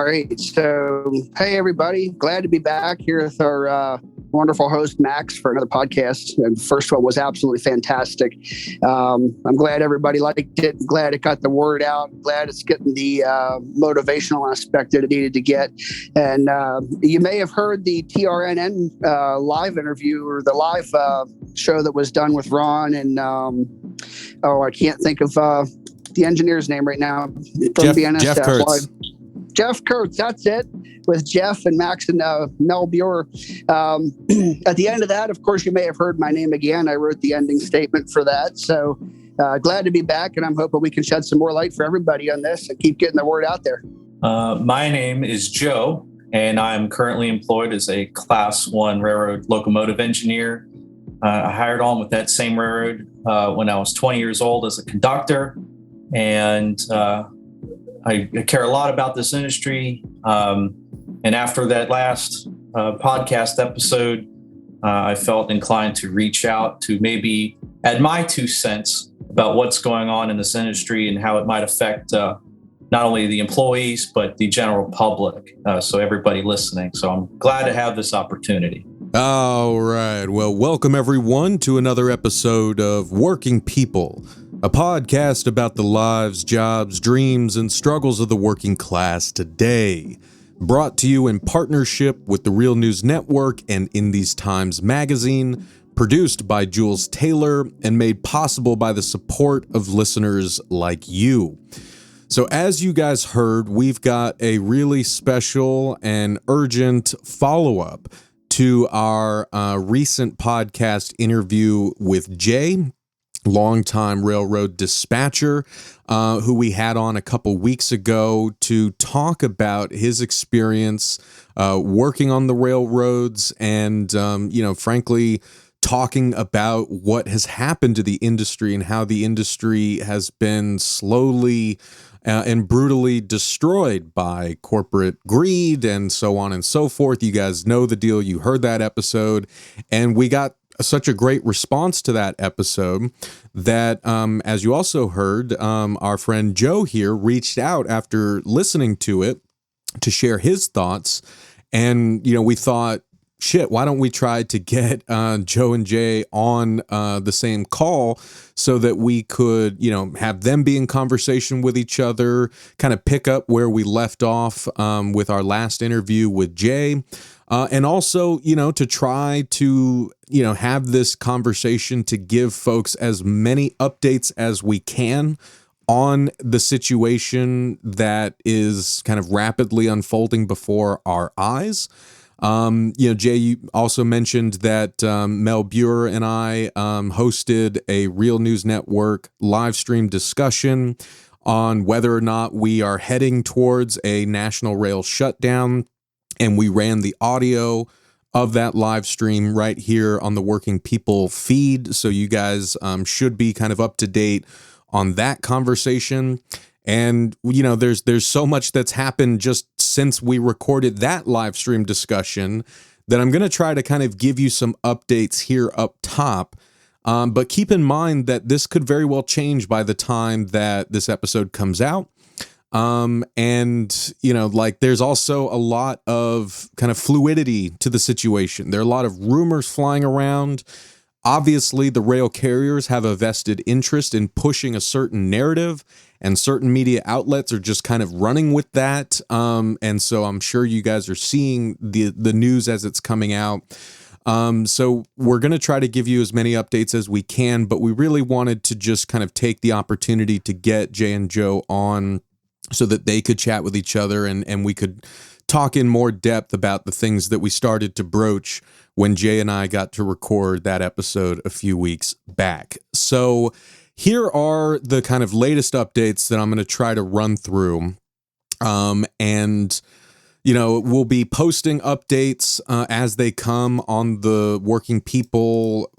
right. So, hey, everybody. Glad to be back here with our wonderful host, Max, for another podcast. And the first one was absolutely fantastic. I'm glad everybody liked it. Glad it got the word out. Glad it's getting the motivational aspect that it needed to get. And you may have heard the TRNN live interview or the live show that was done with Ron and, I can't think of the engineer's name right now. Jeff Kurtz. Jeff Kurtz, that's it, with Jeff and Max and Mel Buer. At the end of that, of course, you may have heard my name again. I wrote the ending statement for that. So glad to be back, and I'm hoping we can shed some more light for everybody on this and keep getting the word out there. My name is Joe, and I'm currently employed as a Class 1 railroad locomotive engineer. I hired on with that same railroad when I was 20 years old as a conductor, and I care a lot about this industry. And after that last podcast episode, I felt inclined to reach out to maybe add my 2 cents about what's going on in this industry and how it might affect not only the employees, but the general public. So everybody listening. So I'm glad to have this opportunity. All right. Well, welcome everyone to another episode of Working People, a podcast about the lives, jobs, dreams, and struggles of the working class today. Brought to you in partnership with the Real News Network and In These Times magazine, produced by Jules Taylor, and made possible by the support of listeners like you. So as you guys heard, we've got a really special and urgent follow-up to our recent podcast interview with Jay, longtime railroad dispatcher, who we had on a couple weeks ago to talk about his experience working on the railroads and, frankly, talking about what has happened to the industry and how the industry has been slowly and brutally destroyed by corporate greed and so on and so forth. You guys know the deal. You heard that episode, and we got such a great response to that episode that, as you also heard, our friend Joe here reached out after listening to it to share his thoughts. And, we thought, shit, why don't we try to get Joe and Jay on the same call so that we could, have them be in conversation with each other, kind of pick up where we left off with our last interview with Jay. And also, to try to, have this conversation to give folks as many updates as we can on the situation that is kind of rapidly unfolding before our eyes. Jay, you also mentioned that Mel Buer and I hosted a Real News Network live stream discussion on whether or not we are heading towards a national rail shutdown. And we ran the audio of that live stream right here on the Working People feed. So you guys should be kind of up to date on that conversation. And, there's so much that's happened just since we recorded that live stream discussion that I'm going to try to kind of give you some updates here up top. But keep in mind that this could very well change by the time that this episode comes out. There's also a lot of kind of fluidity to the situation. There are a lot of rumors flying around. Obviously, the rail carriers have a vested interest in pushing a certain narrative, and certain media outlets are just kind of running with that. And so I'm sure you guys are seeing the news as it's coming out. So we're going to try to give you as many updates as we can, but we really wanted to just kind of take the opportunity to get Jay and Joe on so that they could chat with each other and we could talk in more depth about the things that we started to broach when Jay and I got to record that episode a few weeks back. So here are the kind of latest updates that I'm going to try to run through. We'll be posting updates as they come on the Working People,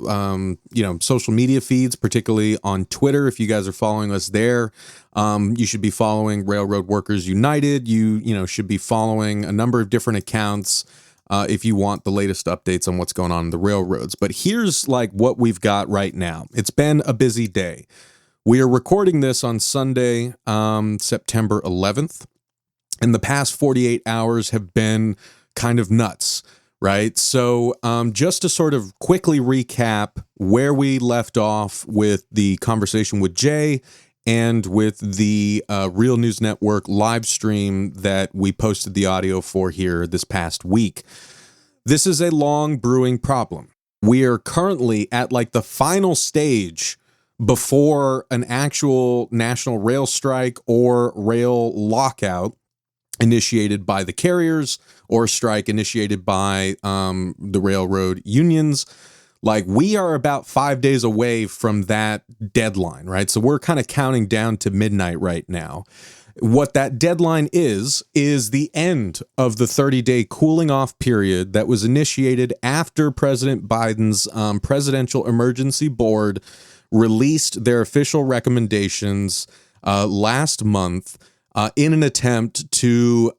social media feeds, particularly on Twitter. If you guys are following us there, you should be following Railroad Workers United. You should be following a number of different accounts if you want the latest updates on what's going on in the railroads. But here's what we've got right now. It's been a busy day. We are recording this on Sunday, September 11th. and the past 48 hours have been kind of nuts, right? So just to sort of quickly recap where we left off with the conversation with Jay and with the Real News Network live stream that we posted the audio for here this past week. This is a long brewing problem. We are currently at like the final stage before an actual national rail strike or rail lockout initiated by the carriers or strike initiated by the railroad unions. Like, we are about 5 days away from that deadline, right? So we're kind of counting down to midnight right now. What that deadline is the end of the 30-day cooling off period that was initiated after President Biden's Presidential Emergency Board released their official recommendations last month in an attempt to,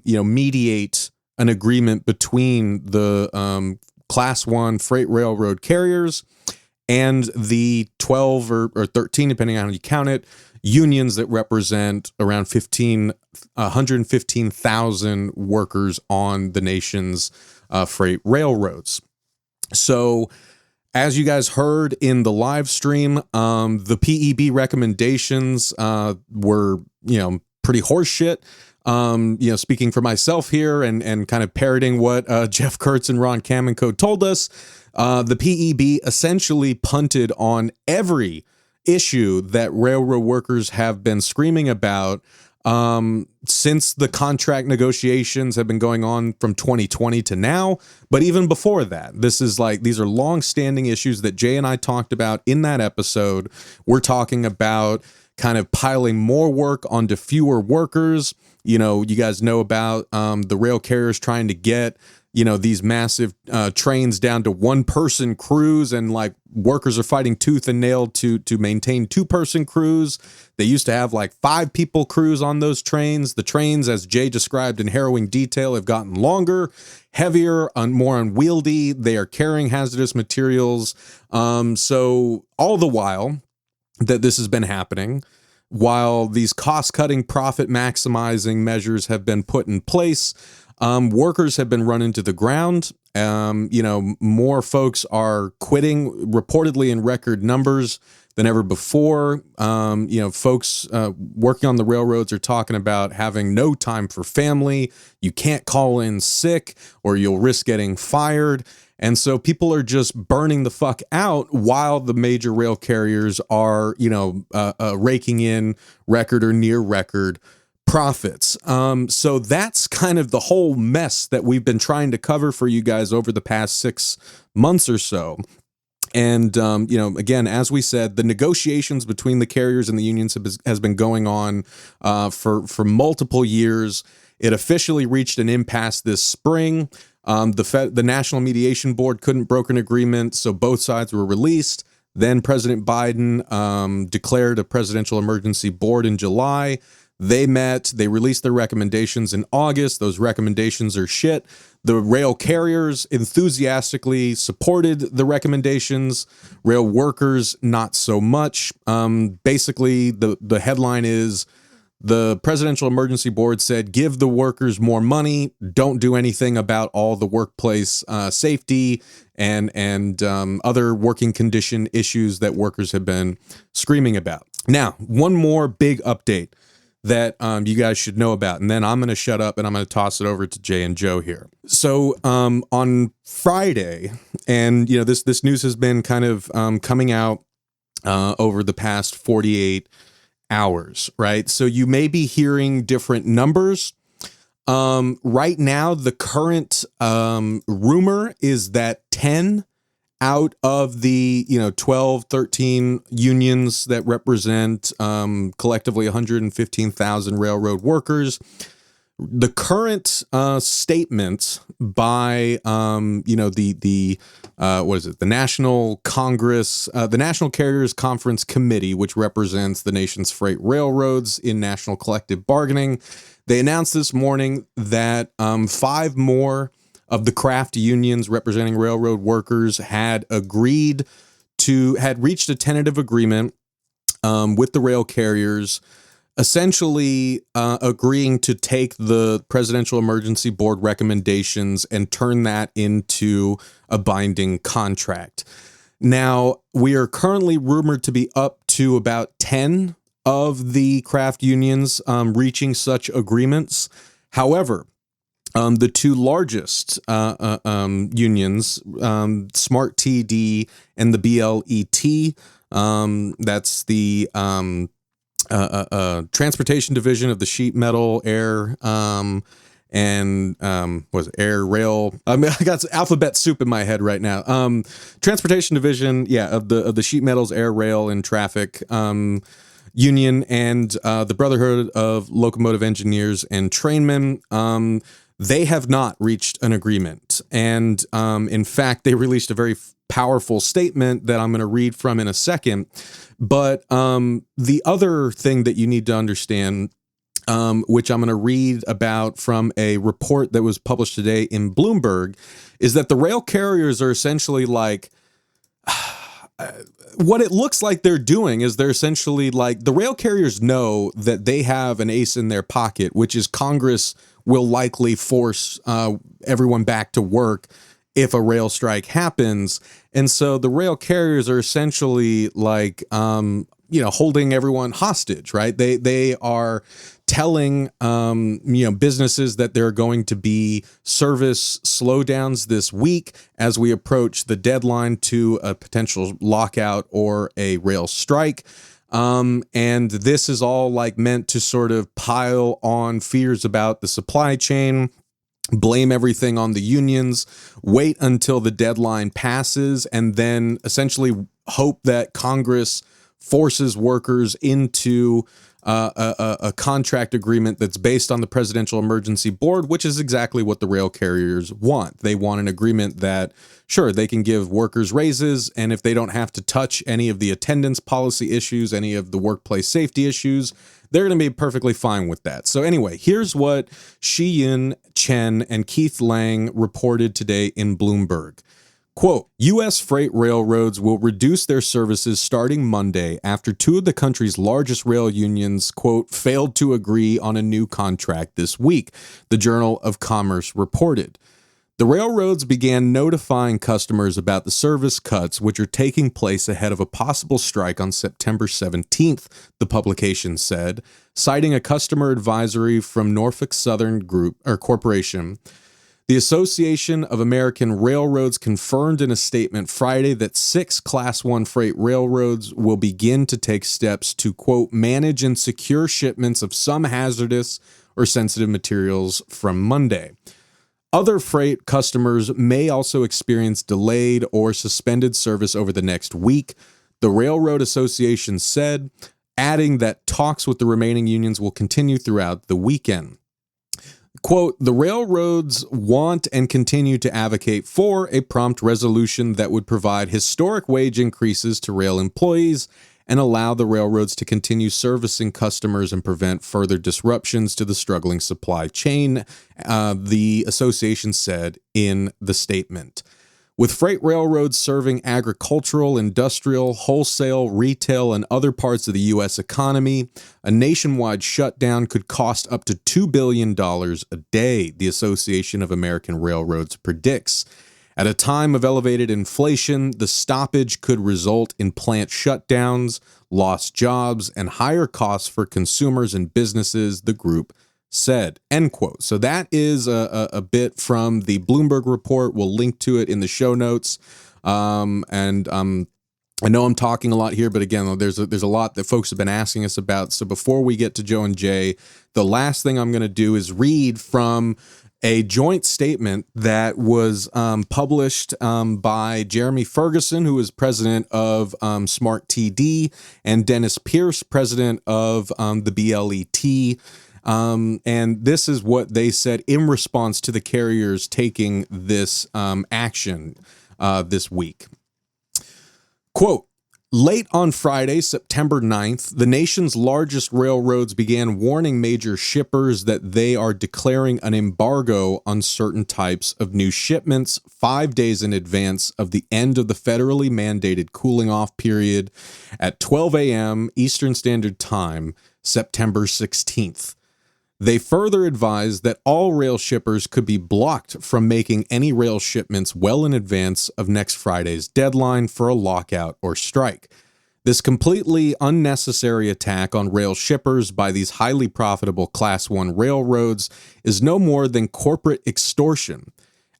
mediate an agreement between the Class 1 freight railroad carriers and the 12 or 13, depending on how you count it, unions that represent around 115,000 workers on the nation's freight railroads. So, as you guys heard in the live stream, the PEB recommendations were, pretty horseshit. Speaking for myself here and kind of parroting what Jeff Kurtz and Ron Kamenko told us, the PEB essentially punted on every issue that railroad workers have been screaming about since the contract negotiations have been going on from 2020 to now. But even before that, these are long-standing issues that Jay and I talked about in that episode. We're talking about kind of piling more work onto fewer workers. You guys know about the rail carriers trying to get, these massive trains down to one-person crews, and like workers are fighting tooth and nail to maintain two-person crews. They used to have like 5-people crews on those trains. The trains, as Jay described in harrowing detail, have gotten longer, heavier, more unwieldy. They are carrying hazardous materials. So all the while that this has been happening, while these cost-cutting, profit-maximizing measures have been put in place, workers have been run into the ground. More folks are quitting, reportedly in record numbers than ever before. Folks working on the railroads are talking about having no time for family. You can't call in sick or you'll risk getting fired. And so people are just burning the fuck out while the major rail carriers are, raking in record or near record profits. So that's kind of the whole mess that we've been trying to cover for you guys over the past 6 months or so. And, again, as we said, the negotiations between the carriers and the unions has been going on for multiple years. It officially reached an impasse this spring. The National Mediation Board couldn't broker an agreement, so both sides were released. Then President Biden declared a presidential emergency board in July. They met, they released their recommendations in August. Those recommendations are shit. The rail carriers enthusiastically supported the recommendations. Rail workers, not so much. Basically, the headline is, the Presidential Emergency Board said, give the workers more money. Don't do anything about all the workplace safety and other working condition issues that workers have been screaming about. Now, one more big update that you guys should know about, and then I'm going to shut up and I'm going to toss it over to Jay and Joe here. So on Friday, and this news has been kind of coming out over the past 48 hours, right? So you may be hearing different numbers. Right now, the current rumor is that 10 out of the 12, 13 unions that represent collectively 115,000 railroad workers. The current statement by the National Congress, the National Carriers Conference Committee, which represents the nation's freight railroads in national collective bargaining, they announced this morning that 5 more of the craft unions representing railroad workers had reached a tentative agreement with the rail carriers essentially agreeing to take the Presidential Emergency Board recommendations and turn that into a binding contract. Now, we are currently rumored to be up to about 10 of the craft unions reaching such agreements. However, the two largest unions, Smart TD and the BLET, that's the transportation division of the sheet metal, air, and was it air, rail? I mean, I got alphabet soup in my head right now. Transportation division, of the sheet metals, air, rail, and traffic union, and the Brotherhood of Locomotive Engineers and Trainmen. They have not reached an agreement. And in fact, they released a very powerful statement that I'm going to read from in a second. But the other thing that you need to understand, which I'm going to read about from a report that was published today in Bloomberg, is that the rail carriers are essentially like, what it looks like they're doing is they're essentially like, the rail carriers know that they have an ace in their pocket, which is Congress will likely force everyone back to work if a rail strike happens. And so the rail carriers are essentially like, holding everyone hostage, right? They are telling, businesses that there are going to be service slowdowns this week as we approach the deadline to a potential lockout or a rail strike. And this is all like meant to sort of pile on fears about the supply chain, blame everything on the unions, wait until the deadline passes, and then essentially hope that Congress forces workers into a contract agreement that's based on the Presidential Emergency Board, which is exactly what the rail carriers want. They want an agreement that, sure, they can give workers raises, and if they don't have to touch any of the attendance policy issues, any of the workplace safety issues, they're going to be perfectly fine with that. So anyway, here's what Shi-Yin Chen and Keith Lang reported today in Bloomberg. Quote, U.S. freight railroads will reduce their services starting Monday after two of the country's largest rail unions, quote, failed to agree on a new contract this week, the Journal of Commerce reported. The railroads began notifying customers about the service cuts, which are taking place ahead of a possible strike on September 17th, the publication said, citing a customer advisory from Norfolk Southern Group or Corporation. The Association of American Railroads confirmed in a statement Friday that 6 Class 1 freight railroads will begin to take steps to, quote, manage and secure shipments of some hazardous or sensitive materials from Monday. Other freight customers may also experience delayed or suspended service over the next week, the Railroad Association said, adding that talks with the remaining unions will continue throughout the weekend. Quote, the railroads want and continue to advocate for a prompt resolution that would provide historic wage increases to rail employees and allow the railroads to continue servicing customers and prevent further disruptions to the struggling supply chain, the association said in the statement. With freight railroads serving agricultural, industrial, wholesale, retail, and other parts of the U.S. economy, a nationwide shutdown could cost up to $2 billion a day, the Association of American Railroads predicts. At a time of elevated inflation, the stoppage could result in plant shutdowns, lost jobs, and higher costs for consumers and businesses, the group said, end quote. So that is a bit from the Bloomberg report. We'll link to it in the show notes. I know I'm talking a lot here, but again, there's a lot that folks have been asking us about. So before we get to Joe and Jay, the last thing I'm going to do is read from a joint statement that was published by Jeremy Ferguson, who is president of Smart TD, and Dennis Pierce, president of the BLET. And this is what they said in response to the carriers taking this action this week. Quote, late on Friday, September 9th, the nation's largest railroads began warning major shippers that they are declaring an embargo on certain types of new shipments 5 days in advance of the end of the federally mandated cooling off period at 12 a.m. Eastern Standard Time, September 16th. They further advised that all rail shippers could be blocked from making any rail shipments well in advance of next Friday's deadline for a lockout or strike. This completely unnecessary attack on rail shippers by these highly profitable Class 1 railroads is no more than corporate extortion.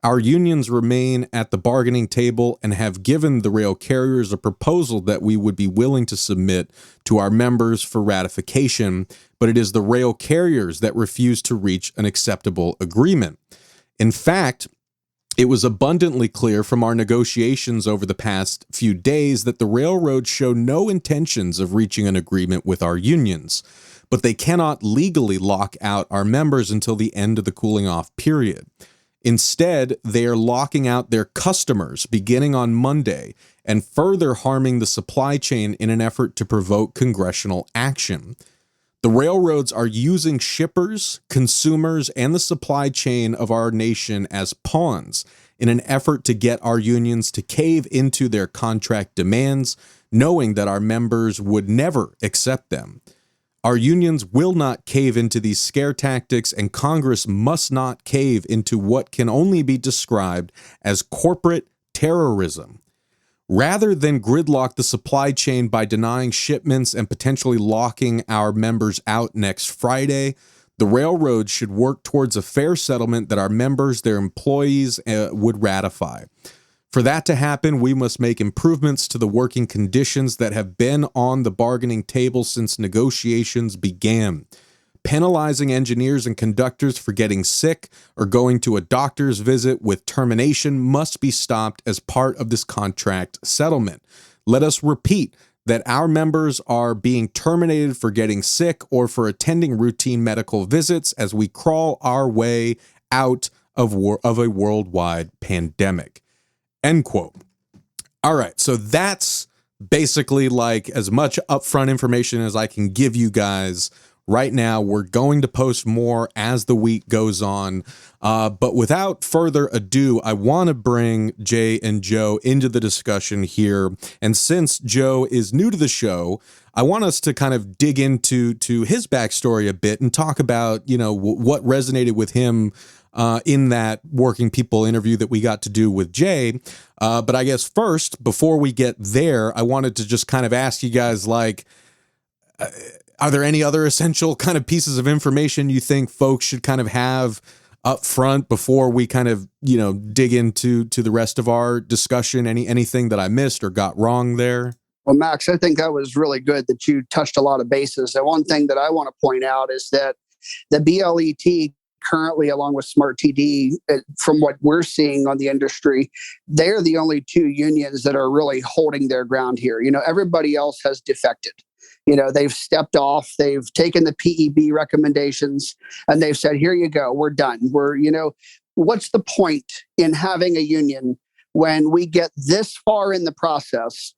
Our unions remain at the bargaining table and have given the rail carriers a proposal that we would be willing to submit to our members for ratification, but it is the rail carriers that refuse to reach an acceptable agreement. In fact, it was abundantly clear from our negotiations over the past few days that the railroads show no intentions of reaching an agreement with our unions, but they cannot legally lock out our members until the end of the cooling off period. Instead, they are locking out their customers beginning on Monday and further harming the supply chain in an effort to provoke congressional action. The railroads are using shippers, consumers, and the supply chain of our nation as pawns in an effort to get our unions to cave into their contract demands, knowing that our members would never accept them. Our unions will not cave into these scare tactics, and Congress must not cave into what can only be described as corporate terrorism. Rather than gridlock the supply chain by denying shipments and potentially locking our members out next Friday, the railroads should work towards a fair settlement that our members, their employees, would ratify. For that to happen, we must make improvements to the working conditions that have been on the bargaining table since negotiations began. Penalizing engineers and conductors for getting sick or going to a doctor's visit with termination must be stopped as part of this contract settlement. Let us repeat that our members are being terminated for getting sick or for attending routine medical visits as we crawl our way out of a worldwide pandemic. End quote. All right, so that's basically like as much upfront information as I can give you guys right now. We're going to post more as the week goes on, but without further ado, I want to bring Jay and Joe into the discussion here. And since Joe is new to the show, I want us to kind of dig into his backstory a bit and talk about, what resonated with him in that Working People interview that we got to do with Jay. But I guess first, before we get there, I wanted to just kind of ask you guys, are there any other essential kind of pieces of information you think folks should kind of have up front before we kind of, dig into the rest of our discussion? Anything that I missed or got wrong there? Well, Max, I think that was really good that you touched a lot of bases. And one thing that I want to point out is that the BLET currently, along with Smart TD, from what we're seeing on the industry, they're the only two unions that are really holding their ground here. Everybody else has defected. They've stepped off, they've taken the PEB recommendations, and they've said, here you go, we're done. What's the point in having a union when we get this far in the process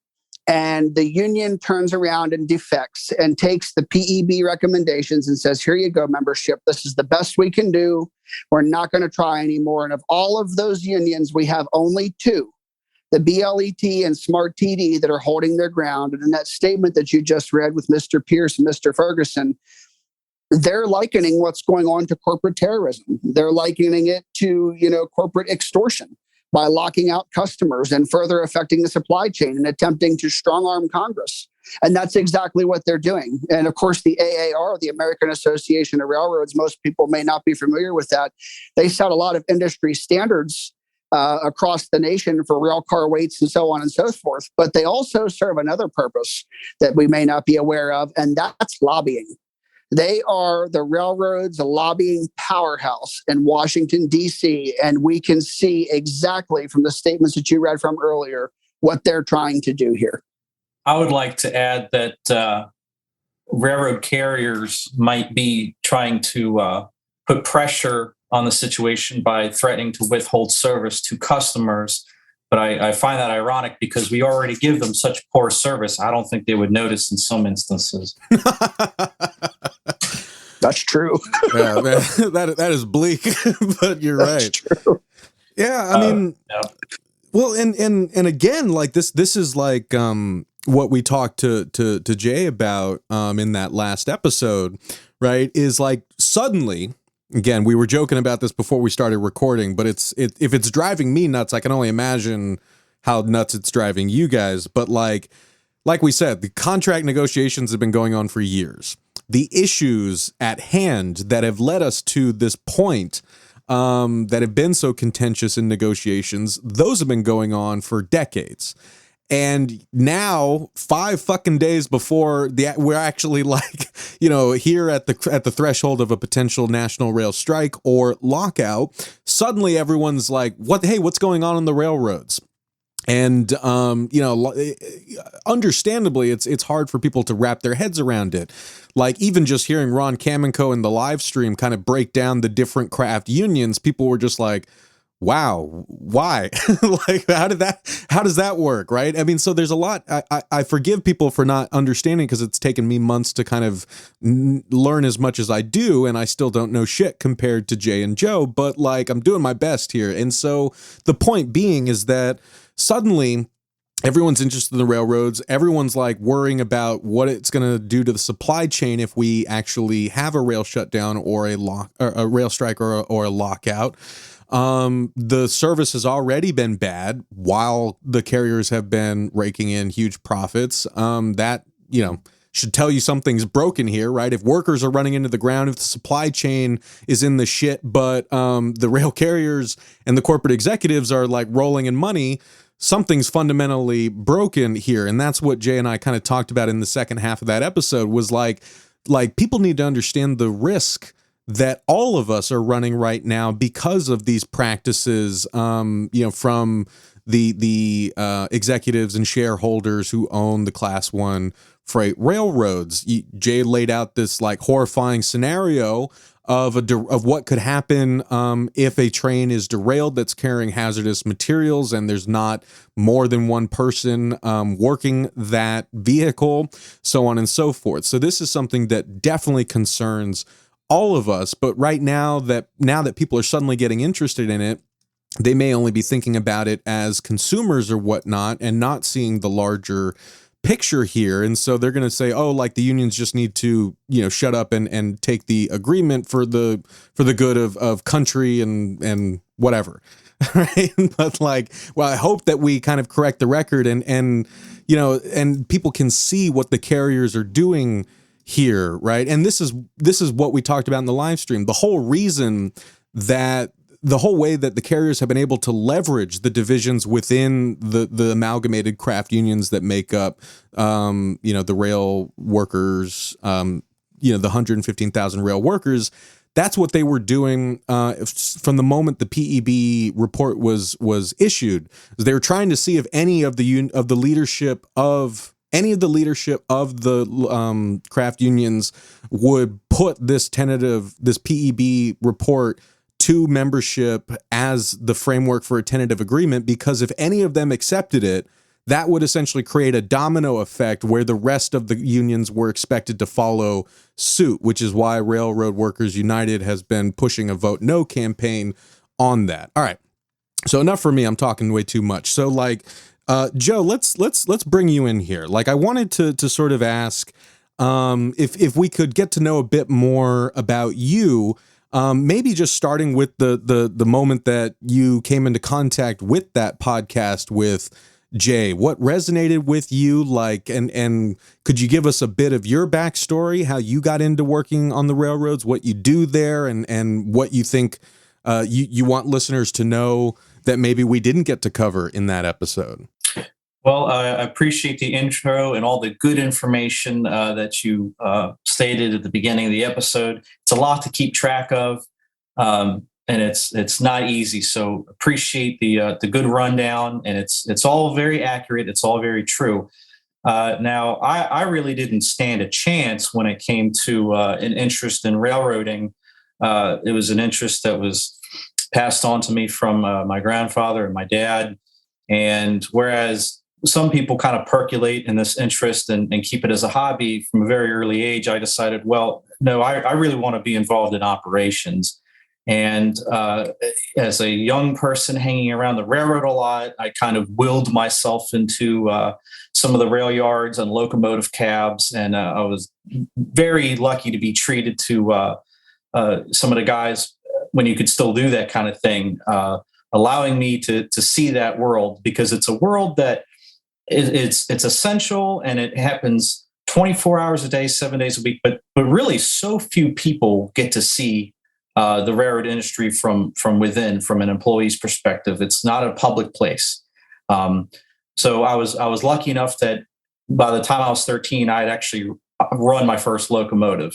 and the union turns around and defects and takes the PEB recommendations and says, here you go, membership. This is the best we can do. We're not going to try anymore. And of all of those unions, we have only two, the BLET and Smart TD, that are holding their ground. And in that statement that you just read with Mr. Pierce and Mr. Ferguson, they're likening what's going on to corporate terrorism. They're likening it to, corporate extortion by locking out customers and further affecting the supply chain and attempting to strong-arm Congress. And that's exactly what they're doing. And of course, the AAR, the American Association of Railroads, most people may not be familiar with that. They set a lot of industry standards across the nation for rail car weights and so on and so forth. But they also serve another purpose that we may not be aware of, and that's lobbying. They are the railroads' lobbying powerhouse in Washington, D.C., and we can see exactly from the statements that you read from earlier what they're trying to do here. I would like to add that railroad carriers might be trying to put pressure on the situation by threatening to withhold service to customers. But I find that ironic because we already give them such poor service. I don't think they would notice in some instances. That's true. Yeah, man, that is bleak, but you're right. True. Yeah, I mean, yeah. Well, and again, like this is like what we talked to Jay about in that last episode, right, is like suddenly, again, we were joking about this before we started recording, but if it's driving me nuts, I can only imagine how nuts it's driving you guys. But like we said, the contract negotiations have been going on for years. The issues at hand that have led us to this point that have been so contentious in negotiations, those have been going on for decades. And now, 5 fucking days before we're actually like, here at the threshold of a potential national rail strike or lockout, suddenly everyone's like, what's going on the railroads? And, understandably, it's hard for people to wrap their heads around it. Like, even just hearing Ron Kamenko in the live stream kind of break down the different craft unions, people were just like, wow, why? Like, how does that work? Right. I mean, so there's a lot. I forgive people for not understanding because it's taken me months to kind of learn as much as I do. And I still don't know shit compared to Jay and Joe, but like, I'm doing my best here. And so the point being is that suddenly everyone's interested in the railroads. Everyone's like worrying about what it's going to do to the supply chain if we actually have a rail shutdown or a rail strike or a lockout. The service has already been bad while the carriers have been raking in huge profits. That, should tell you something's broken here, right? If workers are running into the ground, if the supply chain is in the shit, but the rail carriers and the corporate executives are like rolling in money, something's fundamentally broken here. And that's what Jay and I kind of talked about in the second half of that episode was like people need to understand the risk that all of us are running right now because of these practices, from the executives and shareholders who own the Class 1 freight railroads. Jay laid out this like horrifying scenario of what could happen if a train is derailed that's carrying hazardous materials and there's not more than one person working that vehicle, so on and so forth. So this is something that definitely concerns all of us. But right now that people are suddenly getting interested in it, they may only be thinking about it as consumers or whatnot and not seeing the larger picture here. And so they're going to say, oh, like the unions just need to, shut up and take the agreement for the good of country and whatever. Right. But like, well, I hope that we kind of correct the record and people can see what the carriers are doing here. Right. And this is what we talked about in the live stream. The whole way that the carriers have been able to leverage the divisions within the amalgamated craft unions that make up, the rail workers, the 115,000 rail workers. That's what they were doing from the moment the PEB report was issued. They were trying to see if any of the leadership of the craft unions would put this PEB report to membership as the framework for a tentative agreement, because if any of them accepted it, that would essentially create a domino effect where the rest of the unions were expected to follow suit, which is why Railroad Workers United has been pushing a vote no campaign on that. All right. So enough for me. I'm talking way too much. So Joe, let's bring you in here. Like I wanted to sort of ask if we could get to know a bit more about you. Maybe just starting with the moment that you came into contact with that podcast with Jay. What resonated with you, and could you give us a bit of your backstory, how you got into working on the railroads, what you do there, and what you think you want listeners to know that maybe we didn't get to cover in that episode? Well, I appreciate the intro and all the good information that you stated at the beginning of the episode. It's a lot to keep track of, and it's not easy. So appreciate the good rundown, and it's all very accurate. It's all very true. Now, I really didn't stand a chance when it came to an interest in railroading. It was an interest that was passed on to me from my grandfather and my dad, and whereas some people kind of percolate in this interest and keep it as a hobby from a very early age, I decided, well, no, I really want to be involved in operations. And as a young person hanging around the railroad a lot, I kind of willed myself into some of the rail yards and locomotive cabs. And I was very lucky to be treated to some of the guys when you could still do that kind of thing, allowing me to see that world, because it's a world that it's essential and it happens 24 hours a day, 7 days a week. But really, so few people get to see the railroad industry from within, from an employee's perspective. It's not a public place. So I was lucky enough that by the time I was 13, I had actually run my first locomotive.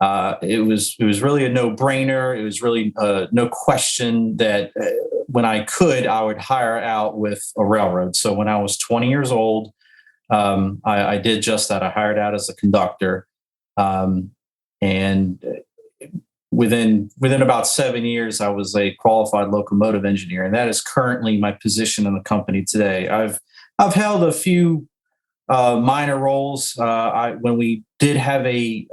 It was really a no-brainer. It was really no question that when I could, I would hire out with a railroad. So when I was 20 years old, I did just that. I hired out as a conductor, and within about 7 years, I was a qualified locomotive engineer, and that is currently my position in the company today. I've held a few minor roles. When we did have a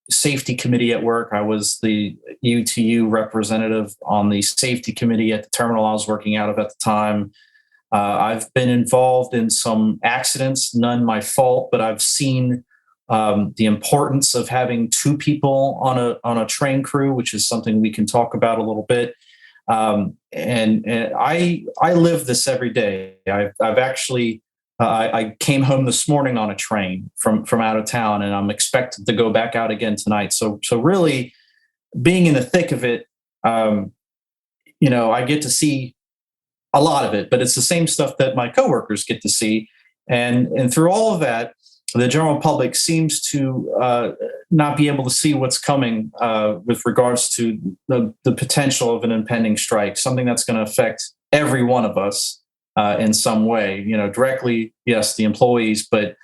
safety committee at work, I was the UTU representative on the safety committee at the terminal I was working out of at the time. I've been involved in some accidents, none my fault, but I've seen the importance of having two people on a train crew, which is something we can talk about a little bit. And I live this every day. I've actually I came home this morning on a train from out of town, and I'm expected to go back out again tonight. So really, being in the thick of it, I get to see a lot of it, but it's the same stuff that my coworkers get to see, and through all of that, the general public seems to not be able to see what's coming with regards to the potential of an impending strike, something that's going to affect every one of us in some way. Directly, yes, the employees, but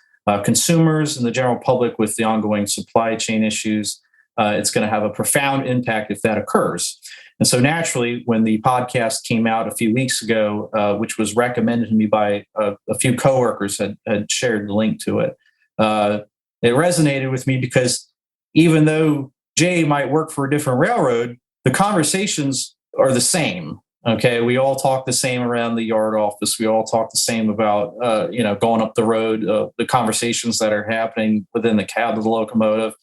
consumers and the general public with the ongoing supply chain issues. It's going to have a profound impact if that occurs. And so naturally, when the podcast came out a few weeks ago, which was recommended to me by a few coworkers had shared the link to it, it resonated with me because even though Jay might work for a different railroad, the conversations are the same. Okay, we all talk the same around the yard office. We all talk the same about going up the road. The conversations that are happening within the cab of the locomotive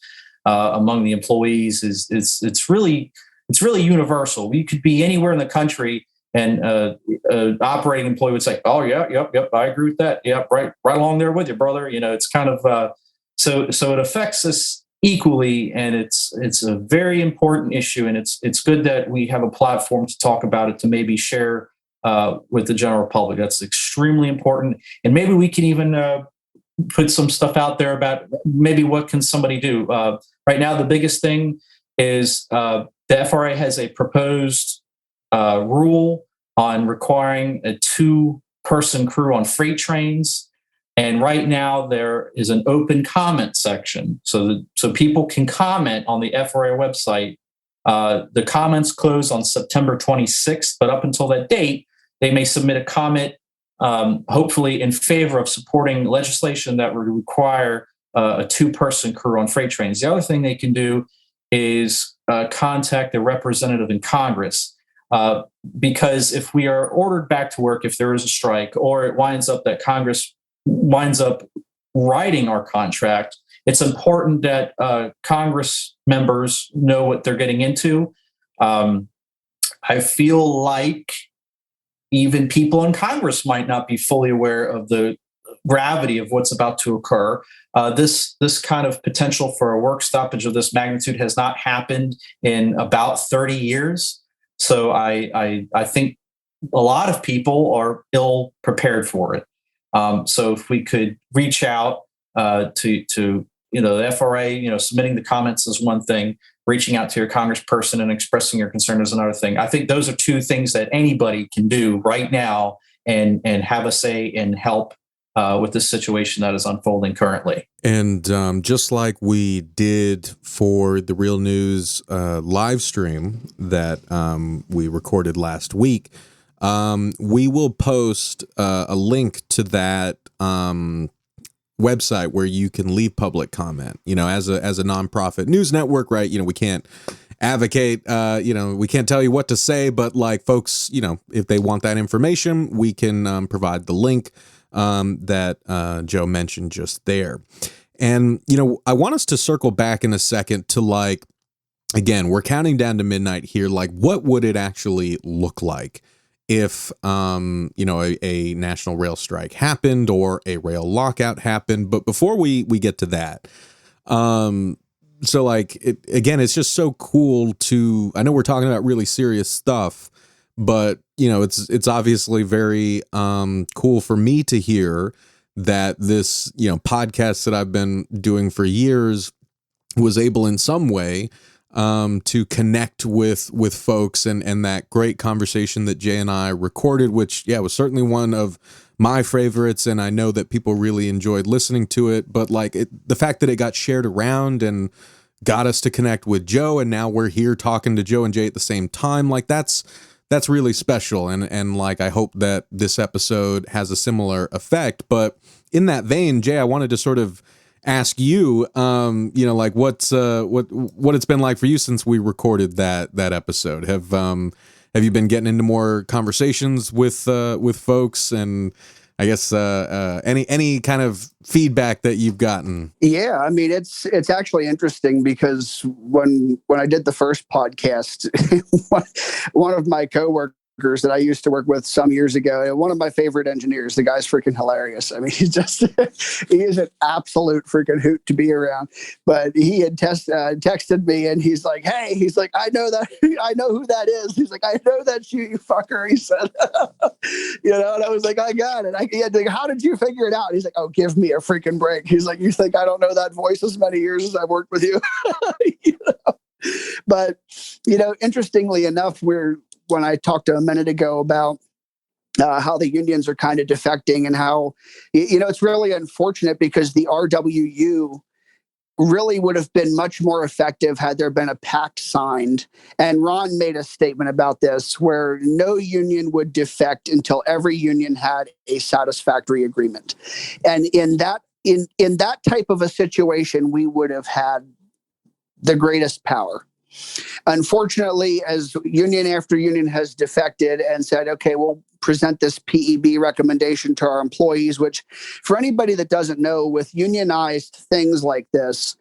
among the employees it's really universal. You could be anywhere in the country, and an operating employee would say, "Oh yeah, yep, I agree with that. Yep, right along there with you, brother." It's kind of so it affects us equally, and it's a very important issue, and it's good that we have a platform to talk about it, to maybe share with the general public. That's extremely important, and maybe we can even put some stuff out there about maybe what can somebody do. Right now, the biggest thing is the FRA has a proposed rule on requiring a 2-person crew on freight trains. And right now there is an open comment section, so people can comment on the FRA website. The comments close on September 26th, but up until that date, they may submit a comment, hopefully in favor of supporting legislation that would require a 2-person crew on freight trains. The other thing they can do is contact a representative in Congress, because if we are ordered back to work, if there is a strike, or it winds up that Congress winds up writing our contract, it's important that Congress members know what they're getting into. I feel like even people in Congress might not be fully aware of the gravity of what's about to occur. This kind of potential for a work stoppage of this magnitude has not happened in about 30 years. So I think a lot of people are ill prepared for it. So if we could reach out to the FRA, submitting the comments is one thing, reaching out to your congressperson and expressing your concern is another thing. I think those are two things that anybody can do right now and have a say and help with the situation that is unfolding currently. And just like we did for the Real News live stream that we recorded last week, we will post a link to that website where you can leave public comment. As a nonprofit news network, right? We can't advocate, we can't tell you what to say, but like folks, if they want that information, we can provide the link that Joe mentioned just there. And, I want us to circle back in a second to like, again, we're counting down to midnight here. Like, what would it actually look like if, a national rail strike happened or a rail lockout happened? But before we get to that, so like, it's just so cool I know we're talking about really serious stuff, but it's obviously very, cool for me to hear that this, podcast that I've been doing for years was able in some way to connect with folks and that great conversation that Jay and I recorded, which was certainly one of my favorites. And I know that people really enjoyed listening to it, but like the fact that it got shared around and got us to connect with Joe. And now we're here talking to Joe and Jay at the same time. Like that's really special. And like, I hope that this episode has a similar effect, but in that vein, Jay, I wanted to sort of ask you, like what it's been like for you since we recorded that episode. Have you been getting into more conversations with folks, and I guess any kind of feedback that you've gotten? Yeah, I mean it's actually interesting because when I did the first podcast, one of my coworkers that I used to work with some years ago, and one of my favorite engineers, the guy's freaking hilarious. I mean, he is an absolute freaking hoot to be around. But he had texted me, and he's like, "Hey," he's like, "I know who that is." He's like, "I know that's you fucker." He said, and I was like, "I got it." He had like, "How did you figure it out?" He's like, "Oh, give me a freaking break." He's like, "You think I don't know that voice as many years as I've worked with you?" But interestingly enough, when I talked a minute ago about how the unions are kind of defecting and how, it's really unfortunate because the RWU really would have been much more effective had there been a pact signed. And Ron made a statement about this where no union would defect until every union had a satisfactory agreement. And in that type of a situation, we would have had the greatest power. Unfortunately, as union after union has defected and said, okay, we'll present this PEB recommendation to our employees, which for anybody that doesn't know, with unionized things like this,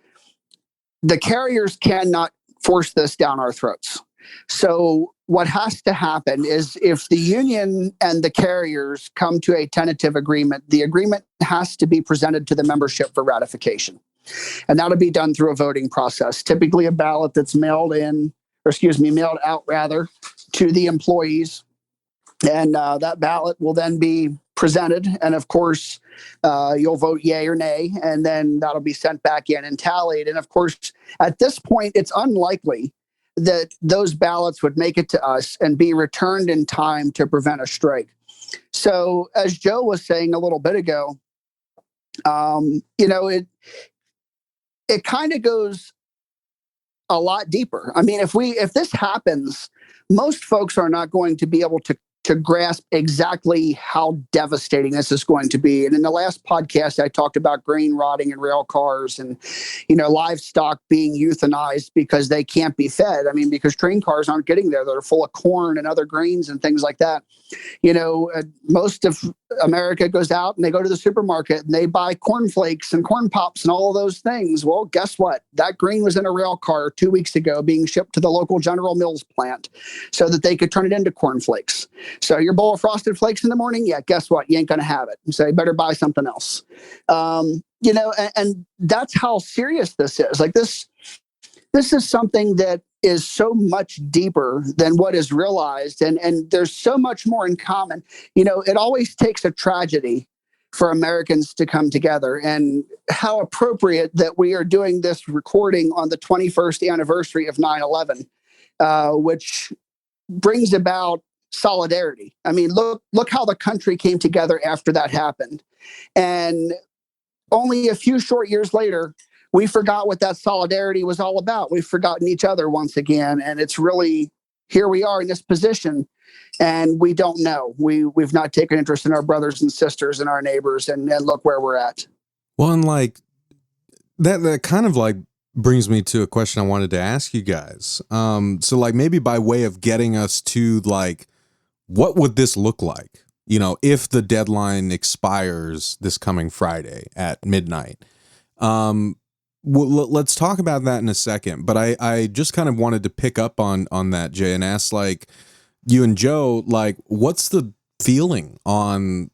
the carriers cannot force this down our throats. So what has to happen is if the union and the carriers come to a tentative agreement, the agreement has to be presented to the membership for ratification. And that'll be done through a voting process, typically a ballot that's mailed out to the employees. And that ballot will then be presented. And of course, you'll vote yay or nay, and then that'll be sent back in and tallied. And of course, at this point, it's unlikely that those ballots would make it to us and be returned in time to prevent a strike. So as Joe was saying a little bit ago, it kind of goes a lot deeper. I mean, if this happens, most folks are not going to be able to grasp exactly how devastating this is going to be. And in the last podcast, I talked about grain rotting in rail cars and, livestock being euthanized because they can't be fed. I mean, because train cars aren't getting there. They're full of corn and other grains and things like that. Most of America goes out and they go to the supermarket and they buy cornflakes and corn pops and all of those things. Well, guess what? That grain was in a rail car 2 weeks ago being shipped to the local General Mills plant so that they could turn it into cornflakes. So your bowl of Frosted Flakes in the morning, yeah, guess what? You ain't going to have it. So you better buy something else. And that's how serious this is. Like this is something that is so much deeper than what is realized. And there's so much more in common. It always takes a tragedy for Americans to come together, and how appropriate that we are doing this recording on the 21st anniversary of 9/11, which brings about solidarity. I mean, look how the country came together after that happened. And only a few short years later, we forgot what that solidarity was all about. We've forgotten each other once again. And it's really, here we are in this position, and we don't know. We've not taken interest in our brothers and sisters and our neighbors, and look where we're at. Well, and like that kind of like brings me to a question I wanted to ask you guys. So like maybe by way of getting us to like, what would this look like? You know, if the deadline expires this coming Friday at midnight. Well, let's talk about that in a second. But I just kind of wanted to pick up on that, Jay, and ask like you and Joe, like, what's the feeling on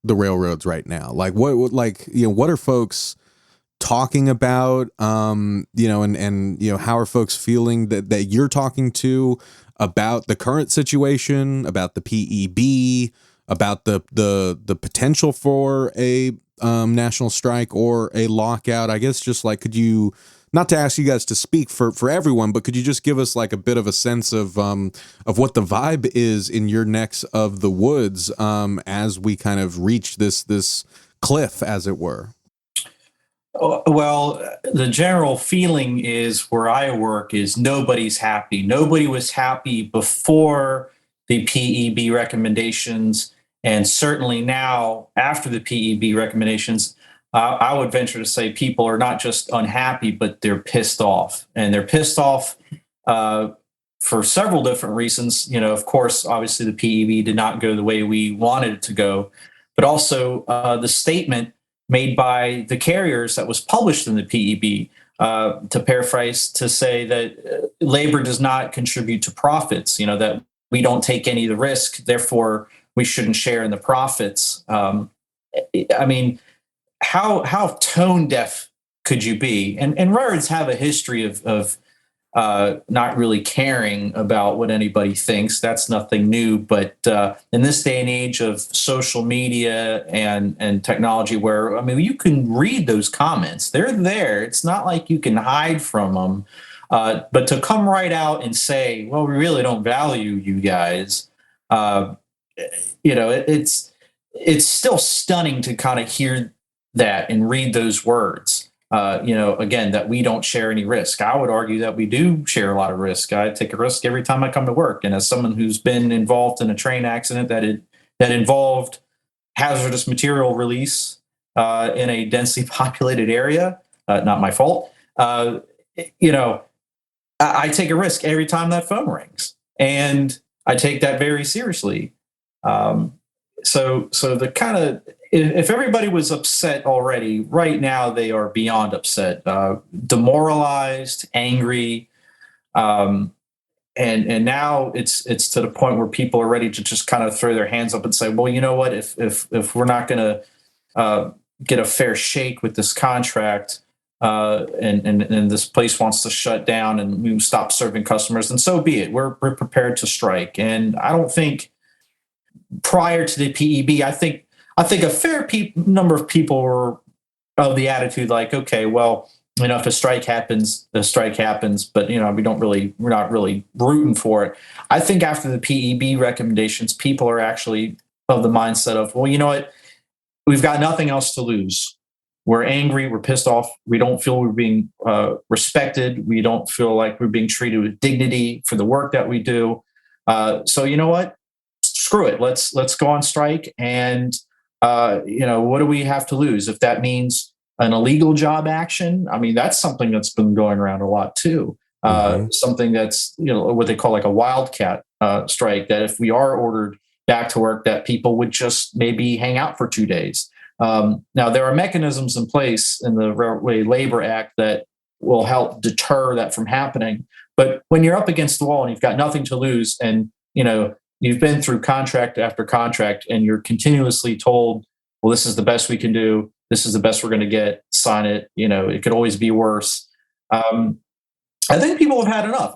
the railroads right now? Like, what like, you know, what are folks talking about? You know, and you know, how are folks feeling that you're talking to about the current situation, about the PEB, about the potential for a national strike or a lockout? I guess just like, could you, not to ask you guys to speak for everyone, but could you just give us like a bit of a sense of what the vibe is in your necks of the woods as we kind of reach this cliff, as it were? Well, the general feeling is where I work is nobody's happy. Nobody was happy before the PEB recommendations, and certainly now after the PEB recommendations. I would venture to say people are not just unhappy, but they're pissed off, and they're pissed off for several different reasons. You know, of course, obviously the PEB did not go the way we wanted it to go, but also the statement made by the carriers that was published in the PEB, to paraphrase, to say that labor does not contribute to profits, you know, that we don't take any of the risk, therefore we shouldn't share in the profits. I mean, how tone deaf could you be? And railroads have a history of not really caring about what anybody thinks. That's nothing new. But in this day and age of social media and technology, where, I mean, you can read those comments, they're there. It's not like you can hide from them. But to come right out and say, well, we really don't value you guys, you know, it's still stunning to kind of hear that and read those words. You know, again, that we don't share any risk. I would argue that we do share a lot of risk. I take a risk every time I come to work. And as someone who's been involved in a train accident that involved hazardous material release in a densely populated area, not my fault, you know, I take a risk every time that phone rings. And I take that very seriously. So the kind of, if everybody was upset already, right now they are beyond upset, demoralized, angry, and now it's to the point where people are ready to just kind of throw their hands up and say, well, you know what, if we're not going to get a fair shake with this contract, and this place wants to shut down and we stop serving customers, then so be it. We're prepared to strike. And I don't think prior to the PEB, I think a fair number of people were of the attitude like, okay, well, you know, if a strike happens, the strike happens, but you know, we're not really rooting for it. I think after the PEB recommendations, people are actually of the mindset of, well, you know what, we've got nothing else to lose. We're angry, we're pissed off, we don't feel we're being respected, we don't feel like we're being treated with dignity for the work that we do. So you know what? Screw it. Let's go on strike. And you know, what do we have to lose? If that means an illegal job action, I mean, that's something that's been going around a lot too. Something that's, you know, what they call like a wildcat strike, that if we are ordered back to work, that people would just maybe hang out for 2 days. Now, there are mechanisms in place in the Railway Labor Act that will help deter that from happening. But when you're up against the wall and you've got nothing to lose, and, you know, you've been through contract after contract and you're continuously told, well, this is the best we can do, this is the best we're going to get, sign it, you know, it could always be worse. I think people have had enough.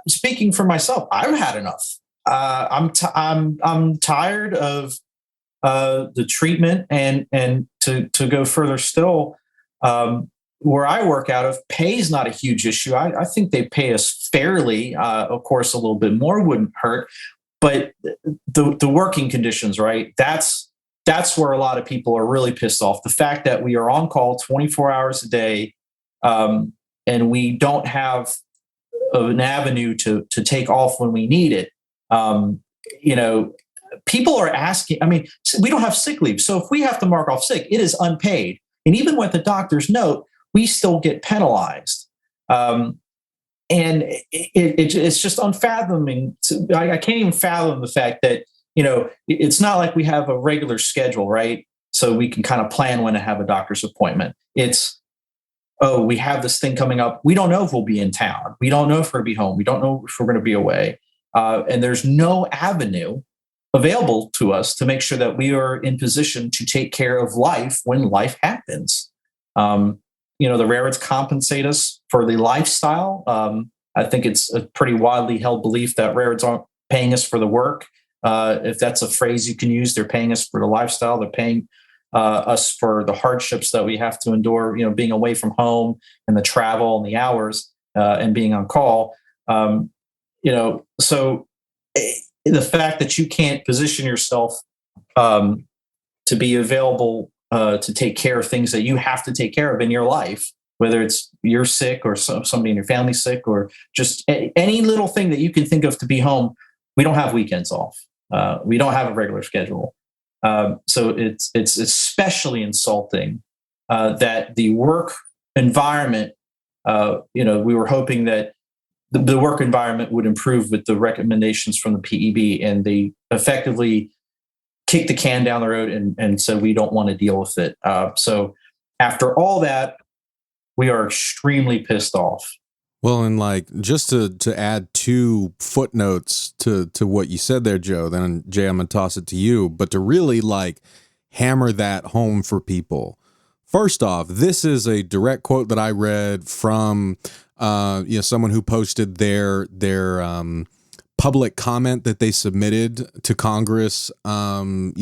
Speaking for myself, I've had enough. I'm tired of the treatment, and to go further still, where I work out of, pay is not a huge issue. I think they pay us fairly. Of course, a little bit more wouldn't hurt, but the working conditions, right? That's where a lot of people are really pissed off. The fact that we are on call 24 hours a day, and we don't have an avenue to take off when we need it. You know, people are asking, I mean, we don't have sick leave. So if we have to mark off sick, it is unpaid. And even with the doctor's note, we still get penalized. And it's just unfathoming. I can't even fathom the fact that, it's not like we have a regular schedule, right? So we can kind of plan when to have a doctor's appointment. It's, oh, we have this thing coming up. We don't know if we'll be in town. We don't know if we're going to be home. We don't know if we're going to be away. And there's no avenue available to us to make sure that we are in position to take care of life when life happens. The railroads compensate us for the lifestyle. I think it's a pretty widely held belief that railroads aren't paying us for the work. If that's a phrase you can use, they're paying us for the lifestyle. They're paying us for the hardships that we have to endure, being away from home and the travel and the hours and being on call. So the fact that you can't position yourself to be available to take care of things that you have to take care of in your life, whether it's you're sick or somebody in your family sick, or just any little thing that you can think of to be home. We don't have weekends off. We don't have a regular schedule. So it's especially insulting that the work environment, we were hoping that the work environment would improve with the recommendations from the PEB, and they effectively kicked the can down the road and said, we don't want to deal with it. So after all that, we are extremely pissed off. Well, and just to add 2 footnotes to what you said there, Joe, then Jay, I'm going to toss it to you, but to really hammer that home for people. First off, this is a direct quote that I read from someone who posted their public comment that they submitted to Congress, about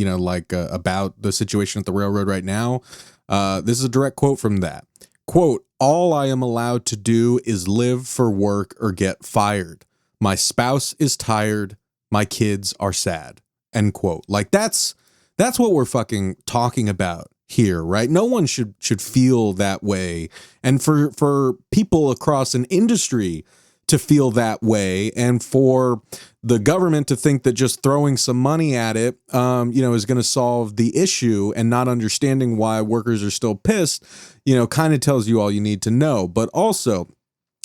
the situation at the railroad right now. This is a direct quote from that. Quote, "All I am allowed to do is live for work or get fired. My spouse is tired. My kids are sad." End quote. That's what we're fucking talking about here, right? No one should feel that way. And for people across an industry to feel that way, and for the government to think that just throwing some money at it, is going to solve the issue, and not understanding why workers are still pissed, kind of tells you all you need to know. But also,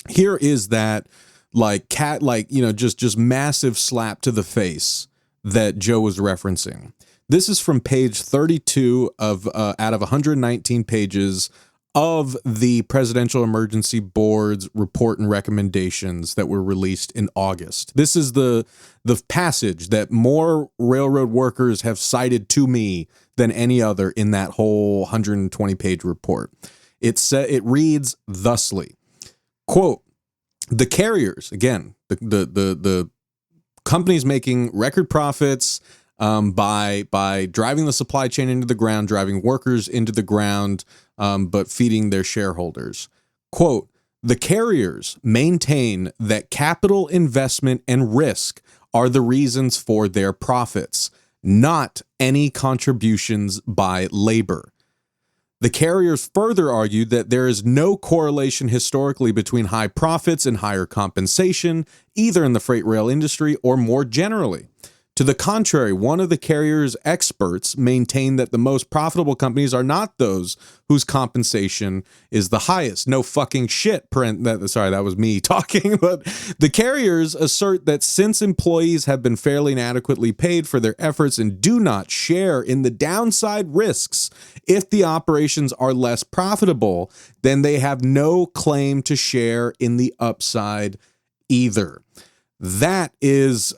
here is that just massive slap to the face that Joe was referencing. This is from page 32 of out of 119 pages of the Presidential Emergency Board's report and recommendations that were released in August. This is the passage that more railroad workers have cited to me than any other in that whole 120-page report. It reads thusly, quote, "The carriers," again, the companies making record profits by driving the supply chain into the ground, driving workers into the ground, but feeding their shareholders. Quote, "The carriers maintain that capital investment and risk are the reasons for their profits, not any contributions by labor. The carriers further argued that there is no correlation historically between high profits and higher compensation, either in the freight rail industry or more generally. To the contrary, one of the carrier's experts maintained that the most profitable companies are not those whose compensation is the highest." No fucking shit. Sorry, that was me talking. But the carriers assert that since employees have been fairly and adequately paid for their efforts and do not share in the downside risks if the operations are less profitable, then they have no claim to share in the upside either. That is...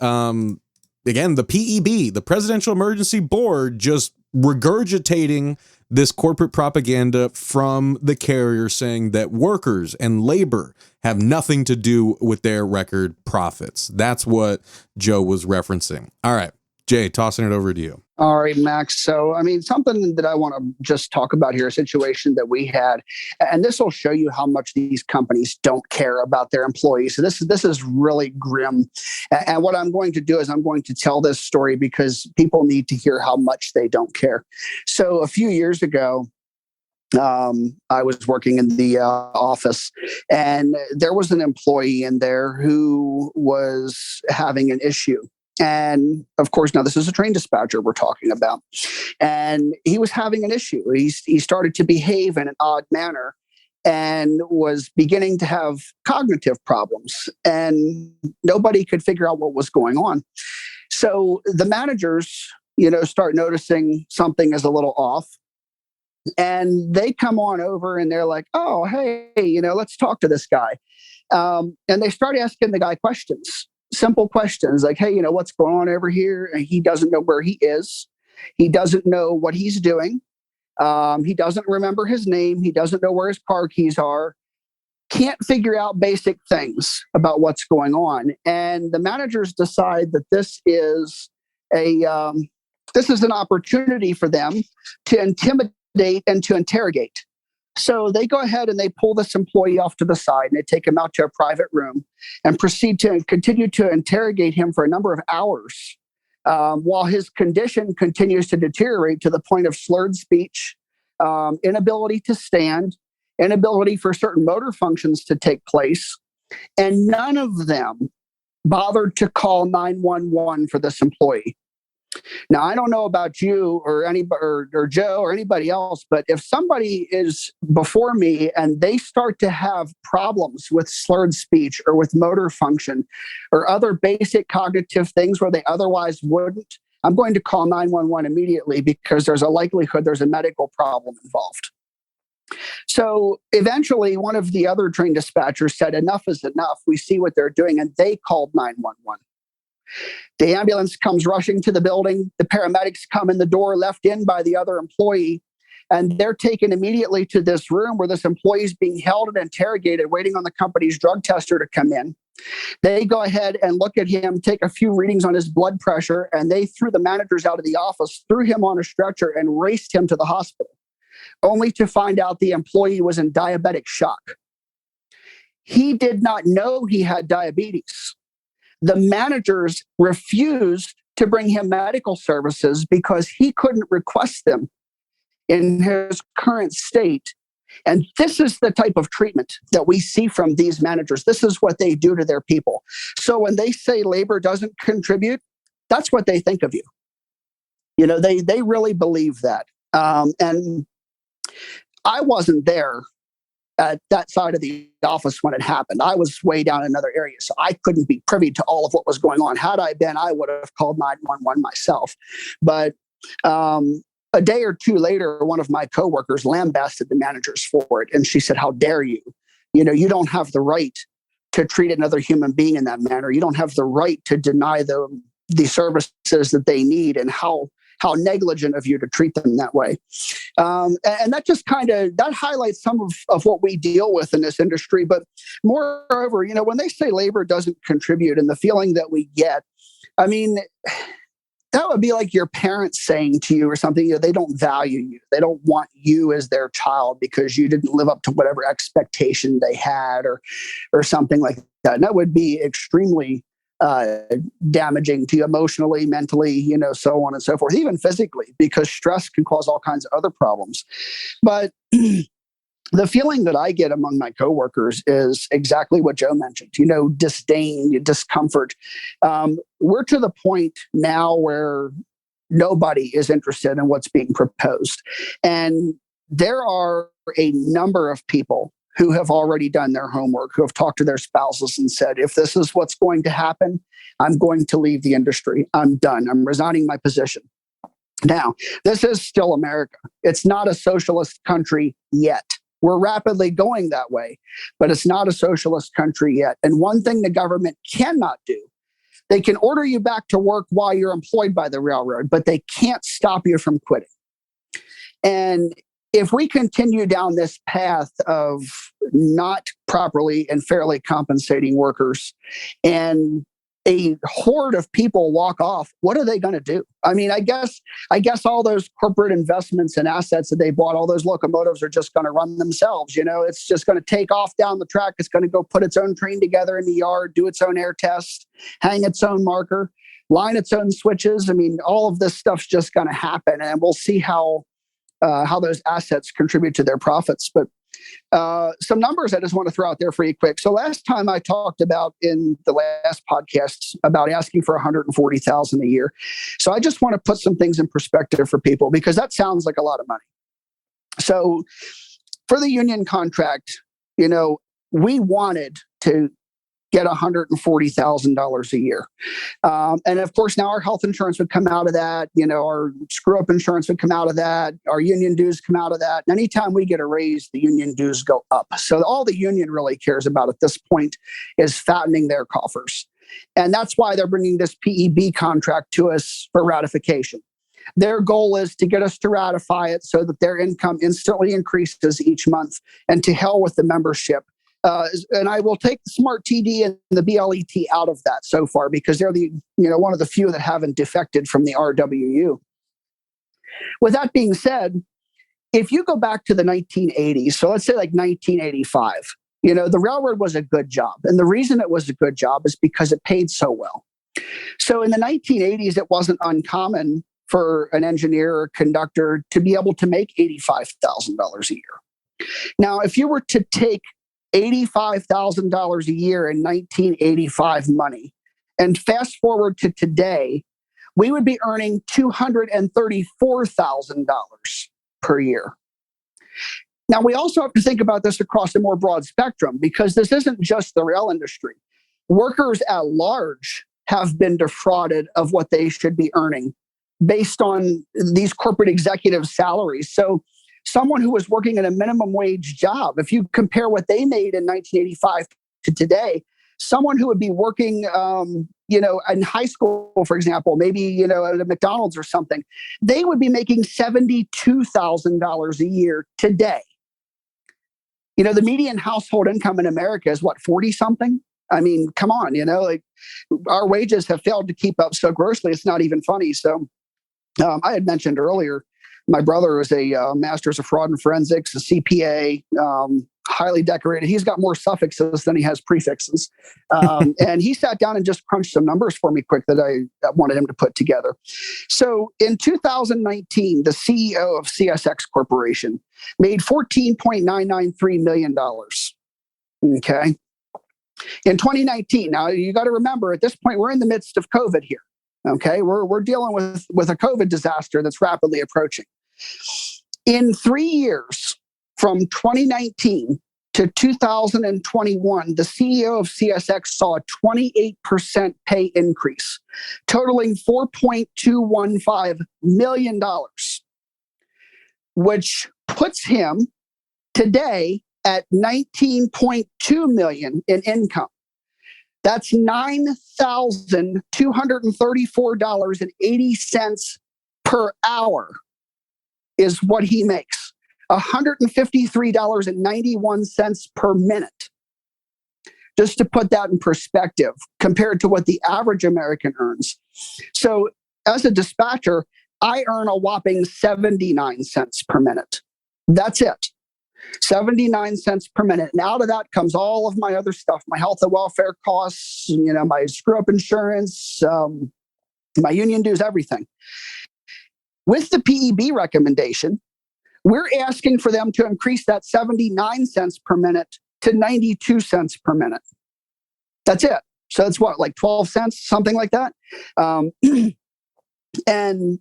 Again, the PEB, the Presidential Emergency Board, just regurgitating this corporate propaganda from the carrier, saying that workers and labor have nothing to do with their record profits. That's what Joe was referencing. All right, Jay, tossing it over to you. All right, Max. So, something that I want to just talk about here, a situation that we had, and this will show you how much these companies don't care about their employees. So this is really grim. And what I'm going to do is I'm going to tell this story because people need to hear how much they don't care. So a few years ago, I was working in the office, and there was an employee in there who was having an issue. And of course, now this is a train dispatcher we're talking about. And he was having an issue. He started to behave in an odd manner. and was beginning to have cognitive problems, and nobody could figure out what was going on. So the managers, start noticing something is a little off, and they come on over and they're like, "Oh, hey, let's talk to this guy." And they start asking the guy questions, simple questions like, "Hey, what's going on over here?" And he doesn't know where he is. He doesn't know what he's doing. He doesn't remember his name. He doesn't know where his car keys are. Can't figure out basic things about what's going on. And the managers decide that this is an opportunity for them to intimidate and to interrogate. So they go ahead and they pull this employee off to the side and they take him out to a private room and proceed to continue to interrogate him for a number of hours, while his condition continues to deteriorate to the point of slurred speech, inability to stand, inability for certain motor functions to take place. And none of them bothered to call 911 for this employee. Now, I don't know about you or anybody or Joe or anybody else, but if somebody is before me and they start to have problems with slurred speech or with motor function or other basic cognitive things where they otherwise wouldn't, I'm going to call 911 immediately because there's a likelihood there's a medical problem involved. So eventually, one of the other train dispatchers said, "Enough is enough. We see what they're doing," and they called 911. The ambulance comes rushing to the building. The paramedics come in the door left in by the other employee, and they're taken immediately to this room where this employee is being held and interrogated, waiting on the company's drug tester to come in. They go ahead and look at him, take a few readings on his blood pressure, and they threw the managers out of the office, threw him on a stretcher, and raced him to the hospital, only to find out the employee was in diabetic shock. He did not know he had diabetes. The managers refused to bring him medical services because he couldn't request them in his current state. And this is the type of treatment that we see from these managers. This is what they do to their people. So when they say labor doesn't contribute, that's what they think of you. They really believe that. And I wasn't there at that side of the office when it happened. I was way down in another area, so I couldn't be privy to all of what was going on. Had I been, I would have called 911 myself. But a day or two later, one of my coworkers lambasted the managers for it. And she said, "How dare you? You don't have the right to treat another human being in that manner. You don't have the right to deny them the services that they need, and how negligent of you to treat them that way." And that just that highlights some of what we deal with in this industry. But moreover, when they say labor doesn't contribute and the feeling that we get, I mean, that would be like your parents saying to you or something, they don't value you. They don't want you as their child because you didn't live up to whatever expectation they had or something like that. And that would be extremely damaging to you emotionally, mentally, so on and so forth, even physically, because stress can cause all kinds of other problems. But the feeling that I get among my coworkers is exactly what Joe mentioned, disdain, discomfort. We're to the point now where nobody is interested in what's being proposed. And there are a number of people who have already done their homework, who have talked to their spouses and said, "If this is what's going to happen, I'm going to leave the industry. I'm done. I'm resigning my position." Now, this is still America. It's not a socialist country yet. We're rapidly going that way, but it's not a socialist country yet. And one thing the government cannot do, they can order you back to work while you're employed by the railroad, but they can't stop you from quitting. And if we continue down this path of not properly and fairly compensating workers, and a horde of people walk off, what are they going to do? I mean, I guess all those corporate investments and assets that they bought, all those locomotives are just going to run themselves. It's just going to take off down the track. It's going to go put its own train together in the yard, do its own air test, hang its own marker, line its own switches. I mean, all of this stuff's just going to happen, and we'll see how those assets contribute to their profits. But some numbers I just want to throw out there for you quick. So last time I talked about in the last podcast about asking for $140,000 a year. So I just want to put some things in perspective for people because that sounds like a lot of money. So for the union contract, we wanted to get $140,000 a year. And of course, now our health insurance would come out of that. Our screw up insurance would come out of that. Our union dues come out of that. And anytime we get a raise, the union dues go up. So all the union really cares about at this point is fattening their coffers. And that's why they're bringing this PEB contract to us for ratification. Their goal is to get us to ratify it so that their income instantly increases each month, and to hell with the membership. And I will take the Smart TD and the BLET out of that so far, because they're one of the few that haven't defected from the RWU. With that being said, if you go back to the 1980s, so let's say like 1985, the railroad was a good job. And the reason it was a good job is because it paid so well. So in the 1980s, it wasn't uncommon for an engineer or conductor to be able to make $85,000 a year. Now, if you were to take $85,000 a year in 1985 money and fast forward to today, we would be earning $234,000 per year. Now, we also have to think about this across a more broad spectrum, because this isn't just the rail industry. Workers at large have been defrauded of what they should be earning based on these corporate executive salaries. So someone who was working at a minimum wage job, if you compare what they made in 1985 to today, someone who would be working, in high school, for example, maybe, at a McDonald's or something, they would be making $72,000 a year today. The median household income in America is what, 40 something? I mean, come on, our wages have failed to keep up so grossly, it's not even funny. So I had mentioned earlier, my brother is a master's of fraud and forensics, a CPA, highly decorated. He's got more suffixes than he has prefixes. And he sat down and just crunched some numbers for me quick that I wanted him to put together. So in 2019, the CEO of CSX Corporation made $14.993 million. Okay. In 2019, now you got to remember, at this point, we're in the midst of COVID here. Okay, we're dealing with a COVID disaster that's rapidly approaching. In 3 years, from 2019 to 2021, the CEO of CSX saw a 28% pay increase, totaling $4.215 million, which puts him today at $19.2 million in income. That's $9,234.80 per hour is what he makes. $153.91 per minute. Just to put that in perspective, compared to what the average American earns. So as a dispatcher, I earn a whopping 79 cents per minute. That's it. 79 cents per minute. And out of that comes all of my other stuff, my health and welfare costs, my screw up insurance, my union dues, everything. With the PEB recommendation, we're asking for them to increase that 79 cents per minute to 92 cents per minute. That's it. So it's what, like 12 cents, something like that? And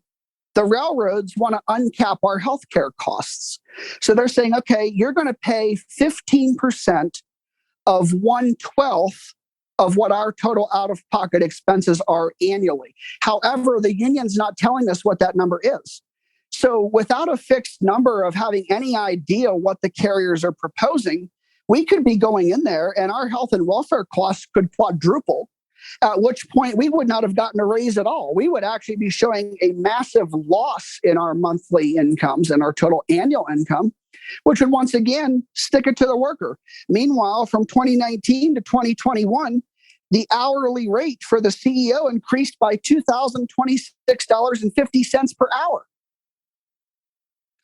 the railroads want to uncap our healthcare costs. So they're saying, okay, you're going to pay 15% of 1/12 of what our total out-of-pocket expenses are annually. However, the union's not telling us what that number is. So without a fixed number of having any idea what the carriers are proposing, we could be going in there and our health and welfare costs could quadruple, at which point we would not have gotten a raise at all. We would actually be showing a massive loss in our monthly incomes and our total annual income, which would once again stick it to the worker. Meanwhile, from 2019 to 2021, the hourly rate for the CEO increased by $2,026.50 per hour.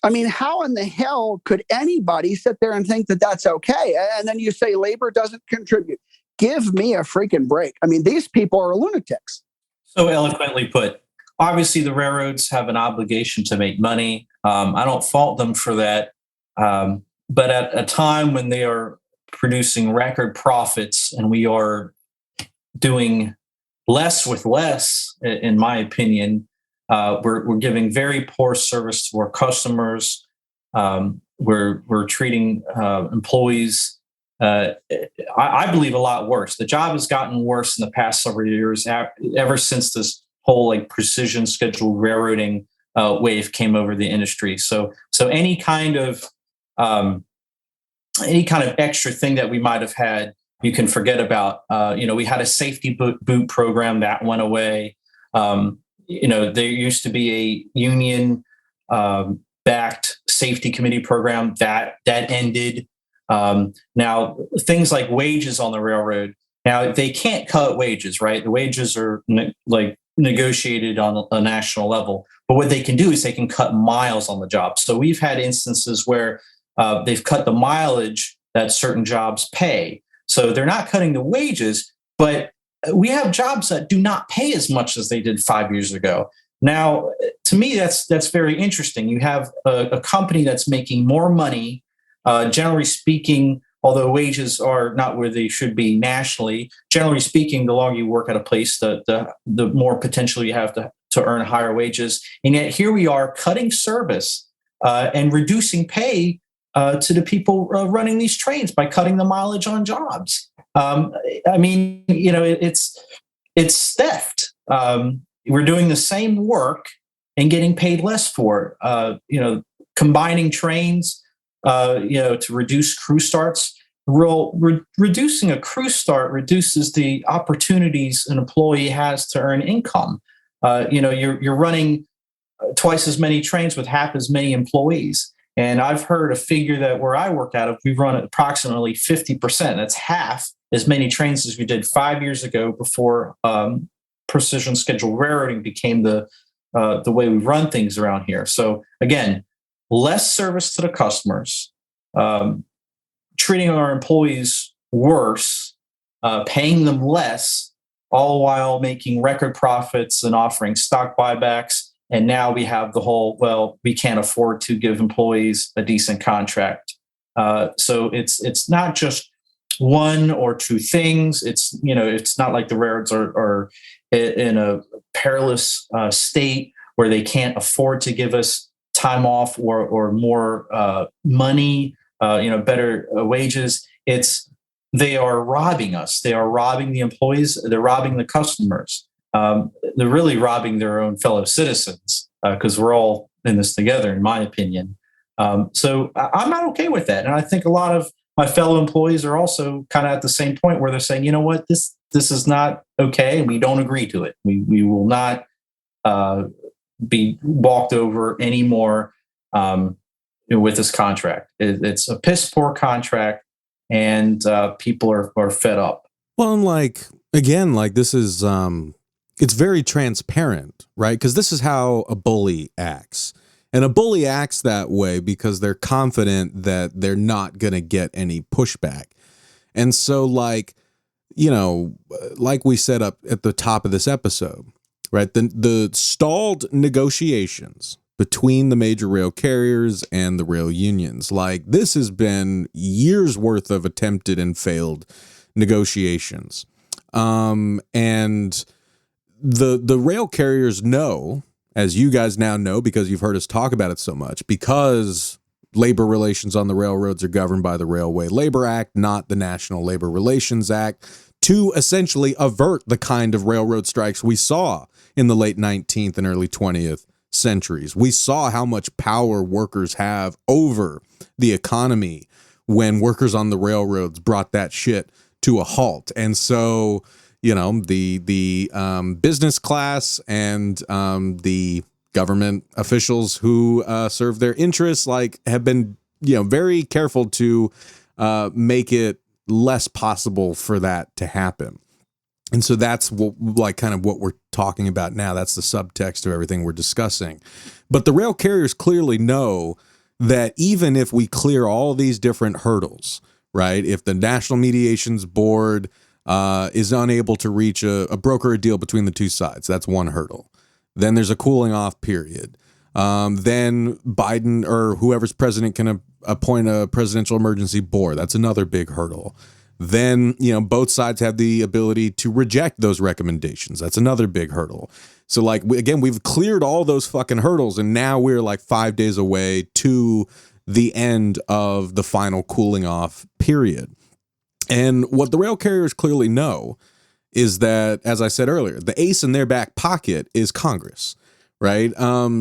I mean, how in the hell could anybody sit there and think that that's okay? And then you say labor doesn't contribute. Give me a freaking break. I mean, these people are lunatics. So eloquently put. Obviously, the railroads have an obligation to make money. I don't fault them for that. But at a time when they are producing record profits and we are doing less with less, in my opinion, we're giving very poor service to our customers. we're treating employees, I believe, a lot worse. The job has gotten worse in the past several years, ever since this whole like precision scheduled railroading wave came over the industry. So any kind of extra thing that we might have had, you can forget about. We had a safety boot program that went away. There used to be a union backed safety committee program that ended. Now things like wages on the railroad, now they can't cut wages, right? The wages are negotiated on a national level, but what they can do is they can cut miles on the job. So we've had instances where they've cut the mileage that certain jobs pay. So they're not cutting the wages, but we have jobs that do not pay as much as they did 5 years ago. Now, to me, that's very interesting. You have a company that's making more money, generally speaking, although wages are not where they should be nationally. Generally speaking, the longer you work at a place, the more potential you have to earn higher wages. And yet here we are cutting service and reducing pay to the people running these trains by cutting the mileage on jobs. It's theft. We're doing the same work and getting paid less for it. Combining trains, to reduce crew starts. Reducing a crew start reduces the opportunities an employee has to earn income. You're running twice as many trains with half as many employees. And I've heard a figure that where I work out of, we run approximately 50%. That's half as many trains as we did 5 years ago before precision scheduled railroading became the way we run things around here. So again, less service to the customers, treating our employees worse, paying them less, all while making record profits and offering stock buybacks. And now we have the whole, well, we can't afford to give employees a decent contract. So it's not just one or two things. It's not like the railroads are in a perilous state where they can't afford to give us time off or more money, better wages. They are robbing us. They are robbing the employees. They're robbing the customers. They're really robbing their own fellow citizens because we're all in this together, in my opinion. So I'm not okay with that. And I think a lot of my fellow employees are also kind of at the same point where they're saying, you know what, this is not okay, and we don't agree to it. We will not be walked over anymore with this contract. It's a piss poor contract, and people are fed up. Well, and this is it's very transparent, right? Because this is how a bully acts. And a bully acts that way because they're confident that they're not going to get any pushback. And so, like we set up at the top of this episode, right? The stalled negotiations between the major rail carriers and the rail unions, like this has been years worth of attempted and failed negotiations. And the rail carriers know, as you guys now know, because you've heard us talk about it so much, because labor relations on the railroads are governed by the Railway Labor Act, not the National Labor Relations Act, to essentially avert the kind of railroad strikes we saw in the late 19th and early 20th centuries. We saw how much power workers have over the economy when workers on the railroads brought that shit to a halt. And so, the business class and the government officials who serve their interests have been very careful to make it less possible for that to happen. And so that's what we're talking about now. That's the subtext of everything we're discussing. But the rail carriers clearly know that even if we clear all these different hurdles, right? If the National Mediations Board is unable to reach a broker a deal between the two sides, that's one hurdle. Then there's a cooling off period. Then Biden or whoever's president can appoint a presidential emergency board. That's another big hurdle. Then, both sides have the ability to reject those recommendations. That's another big hurdle. So we've cleared all those fucking hurdles, and now we're 5 days away to the end of the final cooling off period. And what the rail carriers clearly know is that, as I said earlier, the ace in their back pocket is Congress, right?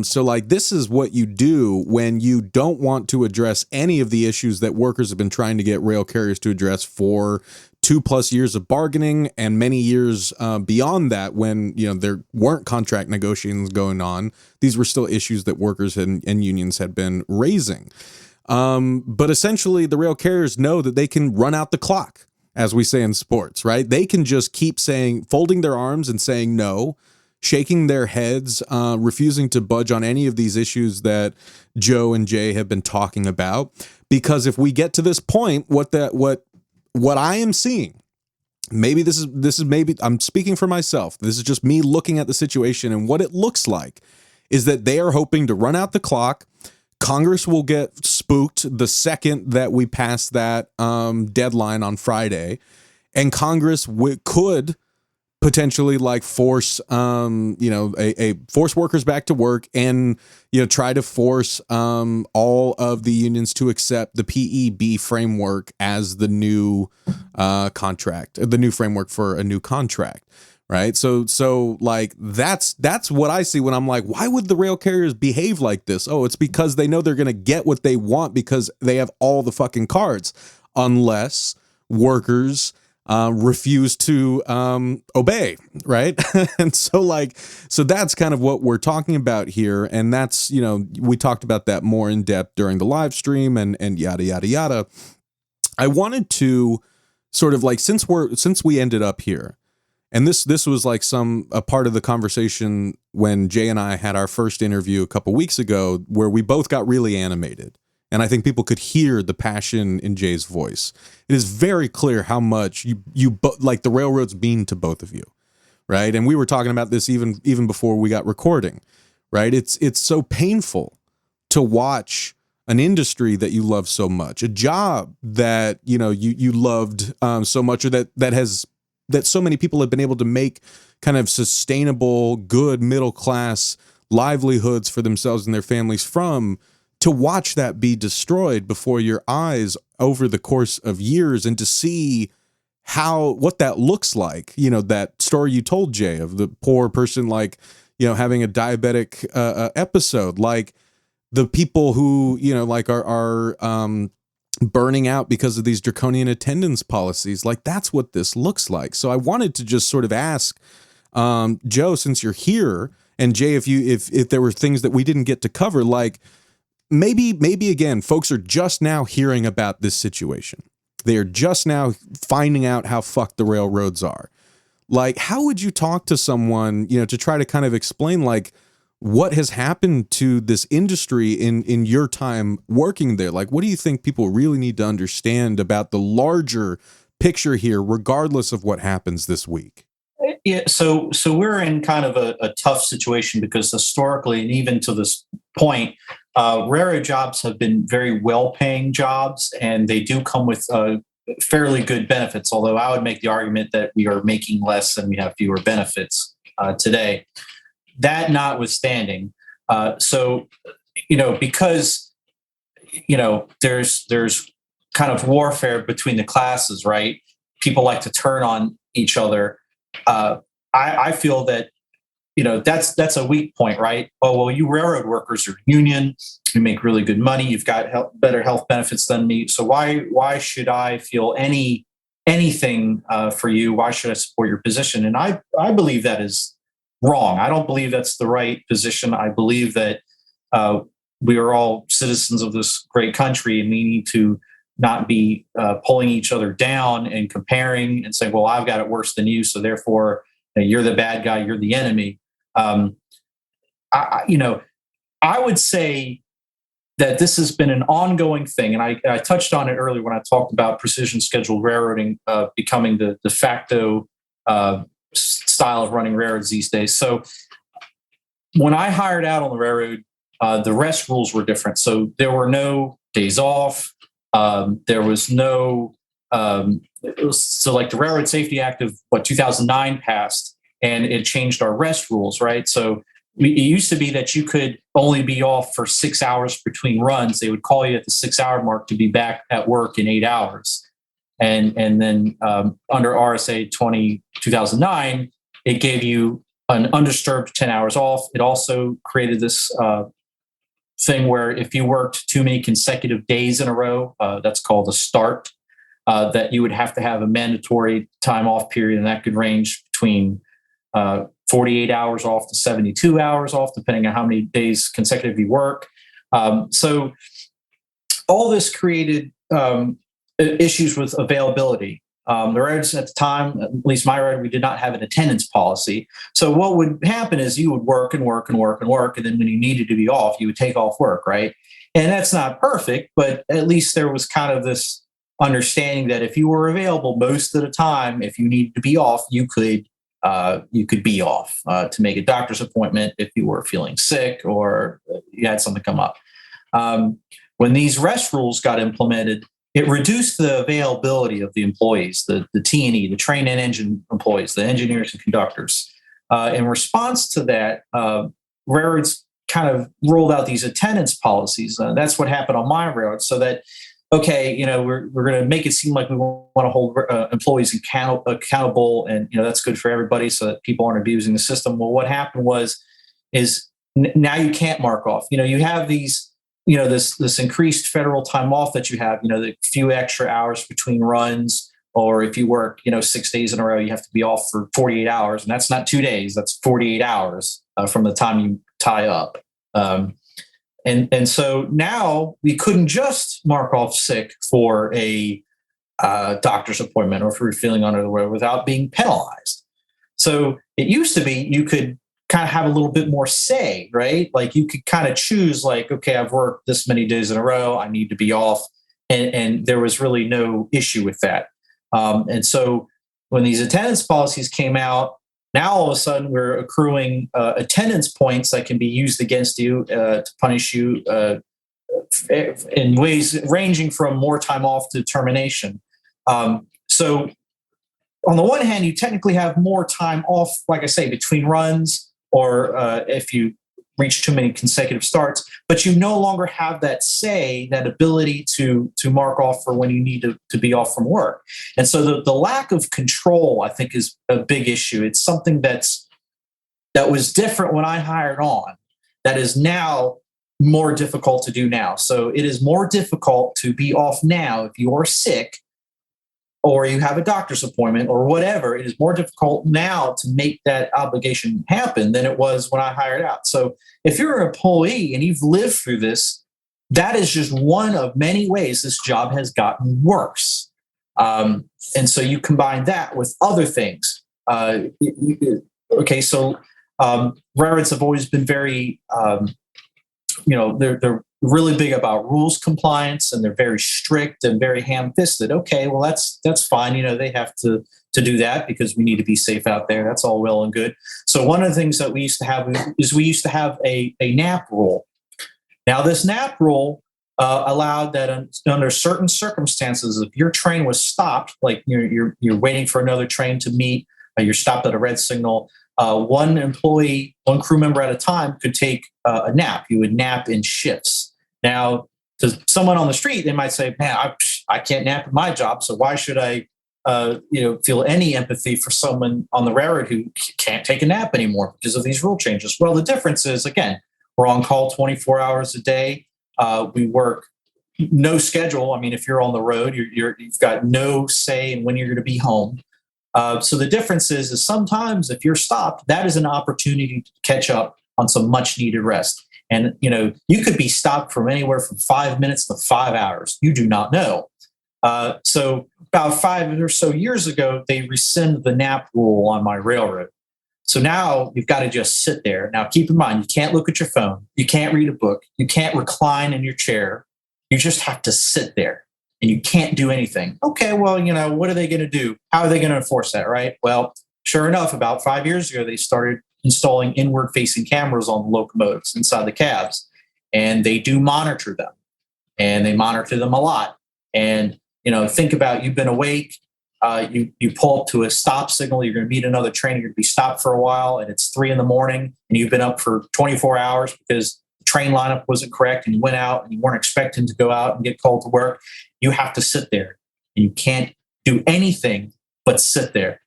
So like, this is what you do when you don't want to address any of the issues that workers have been trying to get rail carriers to address for 2+ years of bargaining and many years beyond that, when, you know, there weren't contract negotiations going on. These were still issues that workers and unions had been raising. But essentially, the rail carriers know that they can run out the clock, as we say in sports, right? They can just keep saying, folding their arms and saying no, shaking their heads, refusing to budge on any of these issues that Joe and Jay have been talking about. Because if we get to this point, what I am seeing, maybe this is maybe I'm speaking for myself. This is just me looking at the situation, and what it looks like is that they are hoping to run out the clock. Congress will get spooked the second that we pass that deadline on Friday, and Congress could potentially like force force workers back to work, and try to force all of the unions to accept the PEB framework as the new contract, the new framework for a new contract. Right. So like that's what I see when I'm like, why would the rail carriers behave like this? Oh, it's because they know they're going to get what they want because they have all the fucking cards, unless workers refuse to obey. Right. And so that's kind of what we're talking about here. And that's, we talked about that more in depth during the live stream and yada, yada, yada. I wanted to sort of like, since we ended up here, and this was like a part of the conversation when Jay and I had our first interview a couple weeks ago, where we both got really animated. And I think people could hear the passion in Jay's voice. It is very clear how much you like the railroads mean to both of you, right? And we were talking about this even before we got recording, right? It's so painful to watch an industry that you love so much, a job that you loved so much, or that so many people have been able to make kind of sustainable, good middle class livelihoods for themselves and their families from, to watch that be destroyed before your eyes over the course of years, and to see what that looks like. That story you told, Jay, of the poor person, having a diabetic episode, like the people who, are burning out because of these draconian attendance policies. Like, that's what this looks like. So I wanted to just sort of ask Joe, since you're here, and Jay, if there were things that we didn't get to cover, like maybe again, folks are just now hearing about this situation. They are just now finding out how fucked the railroads are. Like, how would you talk to someone, to try to kind of explain like what has happened to this industry in your time working there? Like, what do you think people really need to understand about the larger picture here, regardless of what happens this week? Yeah, so we're in kind of a tough situation, because historically, and even to this point, railroad jobs have been very well-paying jobs, and they do come with fairly good benefits, although I would make the argument that we are making less and we have fewer benefits today. That notwithstanding, because there's kind of warfare between the classes, right? People like to turn on each other. I feel that that's a weak point, right? Oh, well, you railroad workers are union, you make really good money, you've got better health benefits than me, so why should I feel anything for you? Why should I support your position? And I believe that is wrong. I don't believe that's the right position. I believe that we are all citizens of this great country, and we need to not be pulling each other down and comparing and saying, well, I've got it worse than you, so therefore you're the bad guy, you're the enemy. I would say that this has been an ongoing thing, and I touched on it earlier when I talked about precision scheduled railroading becoming the de facto style of running railroads these days. So when I hired out on the railroad, the rest rules were different. So there were no days off. There was no, so like the Railroad Safety Act of 2009 passed, and it changed our rest rules, right? So it used to be that you could only be off for 6 hours between runs. They would call you at the 6 hour mark to be back at work in 8 hours. And then under RSA 2009, it gave you an undisturbed 10 hours off. It also created this thing where if you worked too many consecutive days in a row, that's called a start, that you would have to have a mandatory time off period, and that could range between 48 hours off to 72 hours off, depending on how many days consecutive you work. So all this created issues with availability. The railroads at the time, at least my railroad, we did not have an attendance policy. So what would happen is you would work and work and work and work, and then when you needed to be off, you would take off work, right? And that's not perfect, but at least there was kind of this understanding that if you were available most of the time, if you needed to be off, you could be off to make a doctor's appointment if you were feeling sick or you had something come up. When these rest rules got implemented, it reduced the availability of the employees, the T&E, the train and engine employees, the engineers and conductors. In response to that, railroads kind of rolled out these attendance policies. That's what happened on my railroad, so that, okay, we're going to make it seem like we want to hold employees accountable, and that's good for everybody, so that people aren't abusing the system. Well, what happened is now you can't mark off. You have these. This increased federal time off that you have, the few extra hours between runs, or if you work, 6 days in a row, you have to be off for 48 hours. And that's not 2 days, that's 48 hours from the time you tie up. And so now we couldn't just mark off sick for a doctor's appointment or if you're feeling under the weather without being penalized. So it used to be you could kind of have a little bit more say, right? Like you could kind of choose, like, okay, I've worked this many days in a row, I need to be off. And there was really no issue with that. And so when these attendance policies came out, now all of a sudden we're accruing attendance points that can be used against you to punish you in ways ranging from more time off to termination. So on the one hand, you technically have more time off, like I say, between runs, or if you reach too many consecutive starts, but you no longer have that say, that ability to mark off for when you need to be off from work. And so the lack of control, I think, is a big issue. It's something that was different when I hired on, that is now more difficult to do now. So it is more difficult to be off now if you're sick or you have a doctor's appointment or whatever. It is more difficult now to make that obligation happen than it was when I hired out. So if you're an employee and you've lived through this, that is just one of many ways this job has gotten worse. And so you combine that with other things. So railroads have always been very, they're really big about rules compliance, and they're very strict and very ham-fisted. Okay, well, that's fine. They have to do that because we need to be safe out there. That's all well and good. So one of the things that we used to have is a nap rule. Now, this nap rule allowed that under certain circumstances, if your train was stopped, like you're waiting for another train to meet, you're stopped at a red signal, one employee, one crew member at a time could take a nap. You would nap in shifts. Now, to someone on the street, they might say, man, I can't nap at my job, so why should I feel any empathy for someone on the railroad who can't take a nap anymore because of these rule changes? Well, the difference is, again, we're on call 24 hours a day. We work no schedule. I mean, if you're on the road, you've got no say in when you're going to be home. So the difference is sometimes if you're stopped, that is an opportunity to catch up on some much needed rest. And, you could be stopped from anywhere from 5 minutes to 5 hours. You do not know. So about 5 or so years ago, they rescinded the nap rule on my railroad. So now you've got to just sit there. Now, keep in mind, you can't look at your phone. You can't read a book. You can't recline in your chair. You just have to sit there and you can't do anything. Okay, well, what are they going to do? How are they going to enforce that, right? Well, sure enough, about 5 years ago, they started installing inward-facing cameras on the locomotives inside the cabs. And they do monitor them. And they monitor them a lot. And, think about, you've been awake, You pull up to a stop signal. You're going to meet another train. You're going to be stopped for a while, and it's 3 a.m. and you've been up for 24 hours because the train lineup wasn't correct, and you went out and you weren't expecting to go out and get called to work. You have to sit there, and you can't do anything but sit there.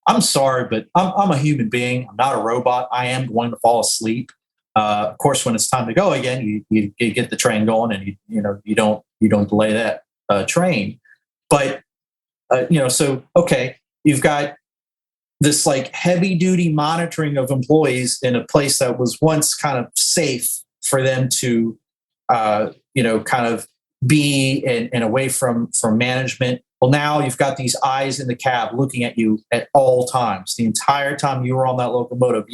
I'm sorry, but I'm a human being. I'm not a robot. I am going to fall asleep. Of course, when it's time to go again, you get the train going, and you don't delay that train. But so okay, you've got this like heavy duty monitoring of employees in a place that was once kind of safe for them to kind of be and away from management. Well, now you've got these eyes in the cab looking at you at all times. The entire time you were on that locomotive,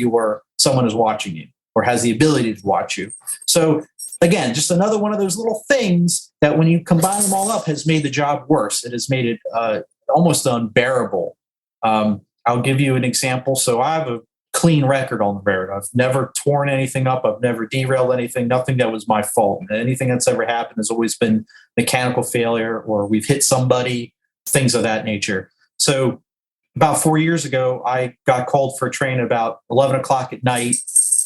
someone is watching you or has the ability to watch you. So again, just another one of those little things that when you combine them all up has made the job worse. It has made it almost unbearable. I'll give you an example. So I have a clean record on the railroad. I've never torn anything up. I've never derailed anything. Nothing that was my fault. Anything that's ever happened has always been mechanical failure or we've hit somebody, things of that nature. So about 4 years ago, I got called for a train about 11 o'clock at night,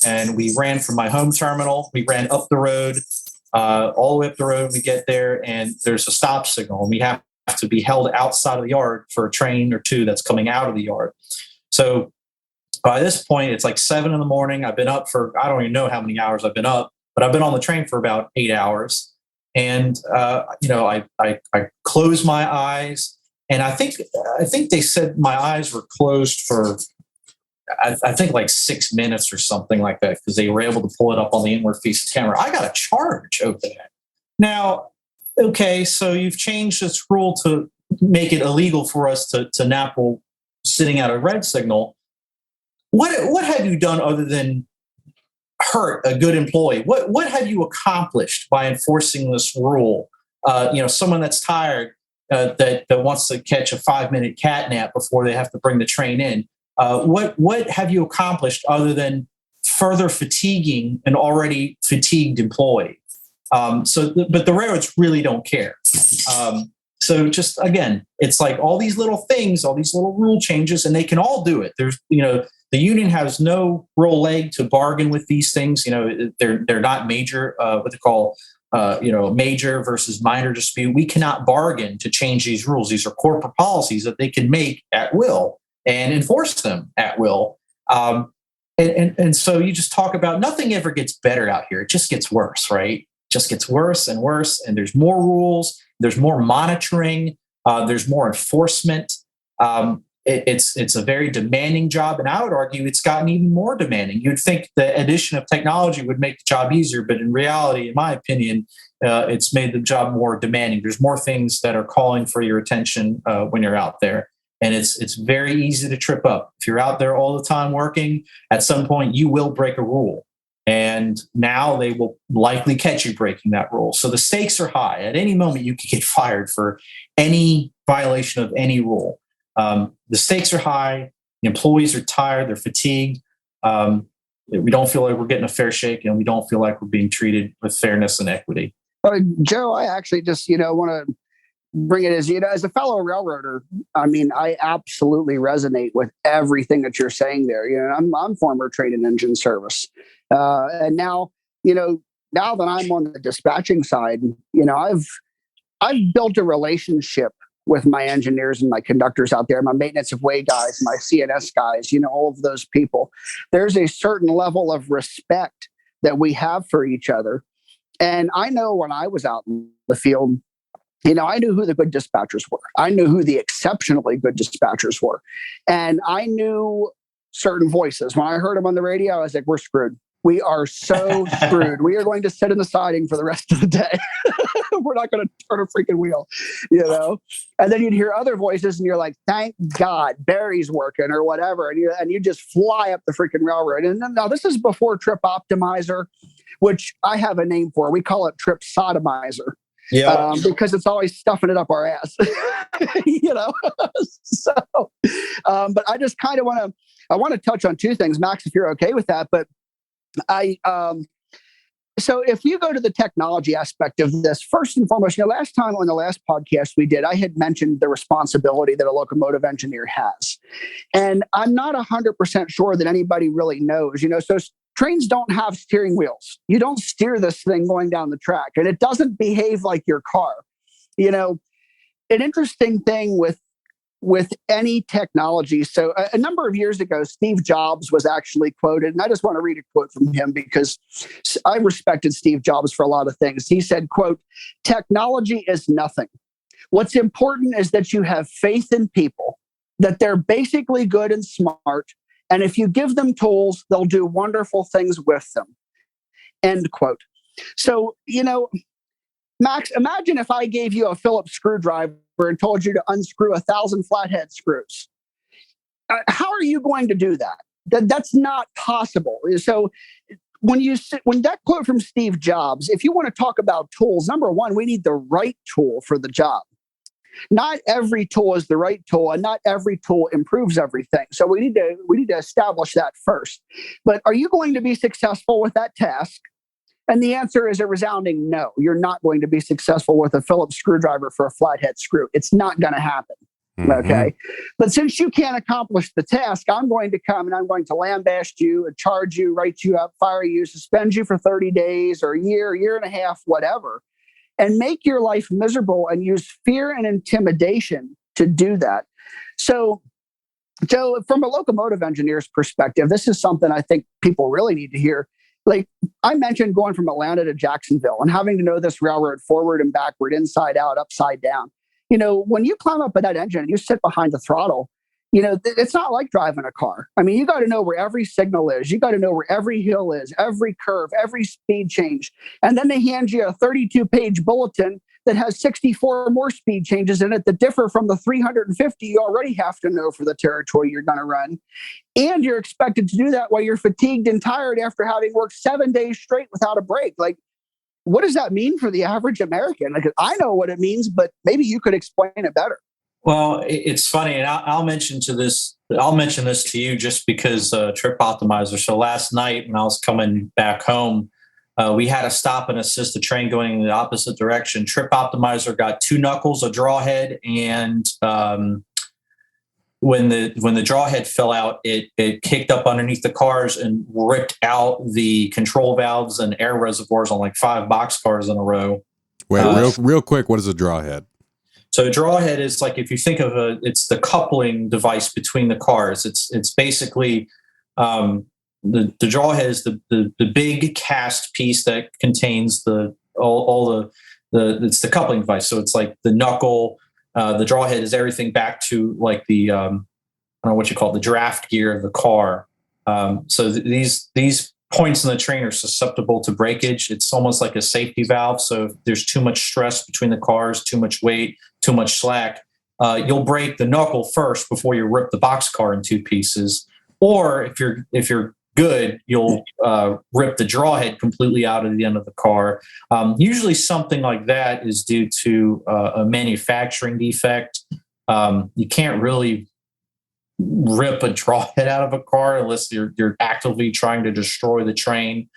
and we ran from my home terminal. We ran up the road, all the way up the road. We get there, and there's a stop signal, and we have to be held outside of the yard for a train or two that's coming out of the yard. So by this point, it's like 7 a.m. I've been up for, I don't even know how many hours I've been up, but I've been on the train for about 8 hours. And, I close my eyes, and I think they said my eyes were closed for, I think like 6 minutes or something like that, because they were able to pull it up on the inward facing camera. I got a charge over that. Now, okay, so you've changed this rule to make it illegal for us to nap while sitting at a red signal. What have you done other than hurt a good employee? What have you accomplished by enforcing this rule? Someone that's tired that wants to catch a 5-minute cat nap before they have to bring the train in. What have you accomplished other than further fatiguing an already fatigued employee? But the railroads really don't care. So just again, it's like all these little things, all these little rule changes, and they can all do it. There's the union has no real leg to bargain with these things. They're not major, what they call, major versus minor dispute. We cannot bargain to change these rules. These are corporate policies that they can make at will and enforce them at will. And so you just talk about nothing ever gets better out here. It just gets worse, right? It just gets worse and worse. And there's more rules. There's more monitoring. There's more enforcement. It's a very demanding job, and I would argue it's gotten even more demanding. You'd think the addition of technology would make the job easier, but in reality, in my opinion, it's made the job more demanding. There's more things that are calling for your attention when you're out there, and it's very easy to trip up. If you're out there all the time working, at some point you will break a rule, and now they will likely catch you breaking that rule. So the stakes are high. At any moment, you could get fired for any violation of any rule. The stakes are high. The employees are tired. They're fatigued. We don't feel like we're getting a fair shake, and we don't feel like we're being treated with fairness and equity. Joe, I actually just, want to bring it as a fellow railroader. I mean, I absolutely resonate with everything that you're saying there. I'm former train and engine service. And now that I'm on the dispatching side, I've built a relationship with my engineers and my conductors out there, my maintenance of way guys, my CNS guys, all of those people. There's a certain level of respect that we have for each other. And I know when I was out in the field, I knew who the good dispatchers were. I knew who the exceptionally good dispatchers were. And I knew certain voices. When I heard them on the radio, I was like, we're screwed. We are so screwed. We are going to sit in the siding for the rest of the day. We're not going to turn a freaking wheel, And then you'd hear other voices and you're like, thank God Barry's working or whatever. And you just fly up the freaking railroad. And then, now this is before Trip Optimizer, which I have a name for. We call it Trip Sodomizer. Yeah, because it's always stuffing it up our ass, So, but I just kind of want to touch on two things, Max, if you're okay with that. But So if you go to the technology aspect of this, first and foremost, last time on the last podcast we did, I had mentioned the responsibility that a locomotive engineer has. And I'm not 100% sure that anybody really knows, so trains don't have steering wheels. You don't steer this thing going down the track, and it doesn't behave like your car. An interesting thing with any technology. So a number of years ago, Steve Jobs was actually quoted, and I just want to read a quote from him because I respected Steve Jobs for a lot of things. He said, quote, "Technology is nothing. What's important is that you have faith in people, that they're basically good and smart, and if you give them tools, they'll do wonderful things with them." End quote. So, Max, imagine if I gave you a Phillips screwdriver and told you to unscrew 1,000 flathead screws. How are you going to do that? That's not possible. So when that quote from Steve Jobs, if you want to talk about tools, number one, we need the right tool for the job. Not every tool is the right tool, and not every tool improves everything. So we need to establish that first. But are you going to be successful with that task? And the answer is a resounding no. You're not going to be successful with a Phillips screwdriver for a flathead screw. It's not going to happen. Mm-hmm. Okay. But since you can't accomplish the task, I'm going to come and I'm going to lambaste you and charge you, write you up, fire you, suspend you for 30 days or a year and a half, whatever, and make your life miserable and use fear and intimidation to do that. So, Joe, from a locomotive engineer's perspective, this is something I think people really need to hear. Like I mentioned, going from Atlanta to Jacksonville and having to know this railroad forward and backward, inside out, upside down. When you climb up in that engine and you sit behind the throttle, it's not like driving a car. I mean, you got to know where every signal is. You got to know where every hill is, every curve, every speed change. And then they hand you a 32-page bulletin that has 64 more speed changes in it that differ from the 350 you already have to know for the territory you're going to run. And you're expected to do that while you're fatigued and tired after having worked 7 days straight without a break. Like, what does that mean for the average American? Like, I know what it means, but maybe you could explain it better. Well, it's funny, and I'll mention this to you just because Trip Optimizer. So last night when I was coming back home, we had to stop and assist the train going in the opposite direction. Trip Optimizer got 2 knuckles, a draw head, and when the draw head fell out, it kicked up underneath the cars and ripped out the control valves and air reservoirs on like 5 boxcars in a row. Wait, real quick, what is a draw head? So a draw head is like, if you think of it's the coupling device between the cars. It's basically the draw head is the big cast piece that contains it's the coupling device. So it's like the knuckle. The draw head is everything back to like the I don't know what you call it, the draft gear of the car. So these points in the train are susceptible to breakage. It's almost like a safety valve. So if there's too much stress between the cars, too much weight, too much slack, you'll break the knuckle first before you rip the boxcar in 2 pieces. Or if you're good, you'll rip the draw head completely out of the end of the car. Usually something like that is due to a manufacturing defect. You can't really rip a draw head out of a car unless you're actively trying to destroy the train.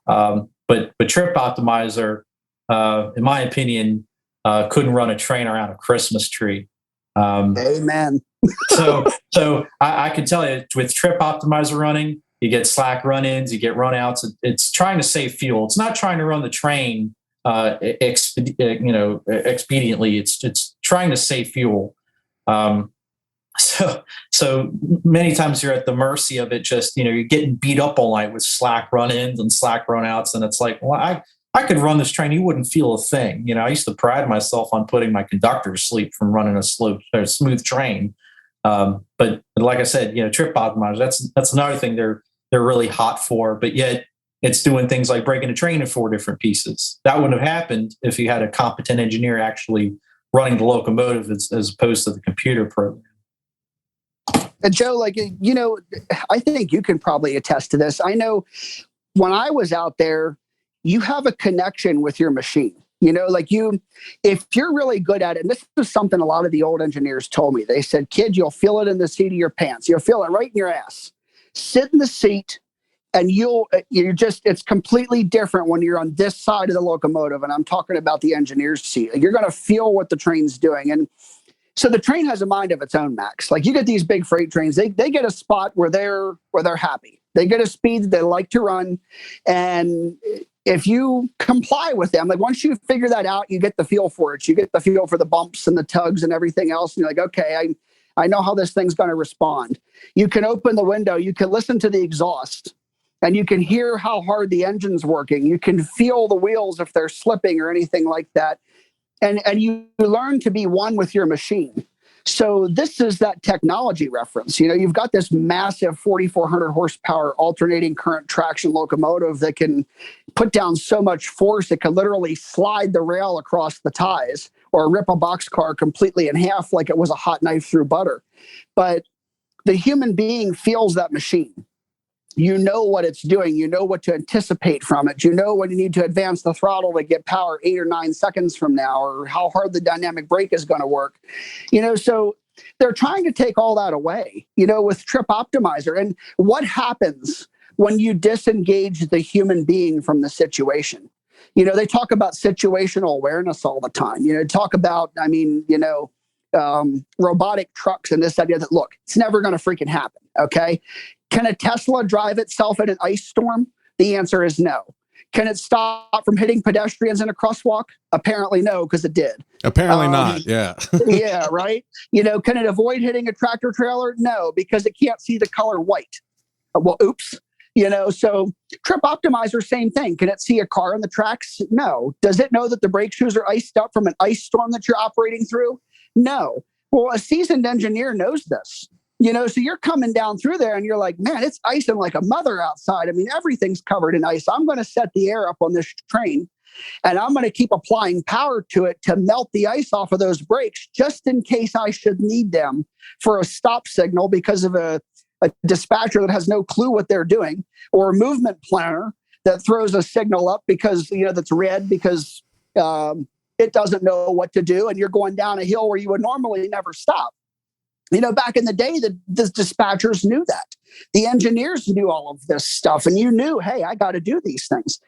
But Trip Optimizer, in my opinion, couldn't run a train around a Christmas tree. Amen. so I can tell you, with Trip Optimizer running, you get slack run-ins, you get run-outs. It's trying to save fuel. It's not trying to run the train expediently. It's trying to save fuel. So many times you're at the mercy of it. Just, you're getting beat up all night with slack run-ins and slack run-outs. And it's like, well, I could run this train. You wouldn't feel a thing. I used to pride myself on putting my conductor to sleep from running a smooth train. But like I said, Trip Optimizer, that's another thing they're really hot for, but yet it's doing things like breaking a train in 4 different pieces. That wouldn't have happened if you had a competent engineer actually running the locomotive as opposed to the computer program. And Joe, I think you can probably attest to this. I know when I was out there, you have a connection with your machine. If you're really good at it, and this is something a lot of the old engineers told me. They said, kid, you'll feel it in the seat of your pants. You'll feel it right in your ass. Sit in the seat And it's completely different when you're on this side of the locomotive. And I'm talking about the engineer's seat. You're going to feel what the train's doing. And so the train has a mind of its own, Max. Like, you get these big freight trains, they get a spot where they're happy. They get a speed that they like to run. And if you comply with them, like, once you figure that out, you get the feel for it. You get the feel for the bumps and the tugs and everything else. And you're like, okay, I know how this thing's going to respond. You can open the window, you can listen to the exhaust, and you can hear how hard the engine's working. You can feel the wheels if they're slipping or anything like that. And you learn to be one with your machine. So this is that technology reference. You've got this massive 4,400 horsepower alternating current traction locomotive that can put down so much force it can literally slide the rail across the ties or rip a boxcar completely in half like it was a hot knife through butter. But the human being feels that machine. You know what it's doing. You know what to anticipate from it. You know when you need to advance the throttle to get power 8 or 9 seconds from now, or how hard the dynamic brake is going to work. So they're trying to take all that away, with Trip Optimizer. And what happens when you disengage the human being from the situation? They talk about situational awareness all the time. Talk about, robotic trucks and this idea that, look, it's never going to freaking happen. Okay. Can a Tesla drive itself in an ice storm? The answer is no. Can it stop from hitting pedestrians in a crosswalk? Apparently no, because it did. Apparently not, yeah. Yeah, right? Can it avoid hitting a tractor trailer? No, because it can't see the color white. Well, oops. So Trip Optimizer, same thing. Can it see a car on the tracks? No. Does it know that the brake shoes are iced up from an ice storm that you're operating through? No. Well, a seasoned engineer knows this. So you're coming down through there and you're like, man, it's icing like a mother outside. I mean, everything's covered in ice. I'm going to set the air up on this train and I'm going to keep applying power to it to melt the ice off of those brakes just in case I should need them for a stop signal because of a dispatcher that has no clue what they're doing, or a movement planner that throws a signal up because, that's red because it doesn't know what to do. And you're going down a hill where you would normally never stop. Back in the day, the dispatchers knew that. The engineers knew all of this stuff, and you knew, hey, I got to do these things.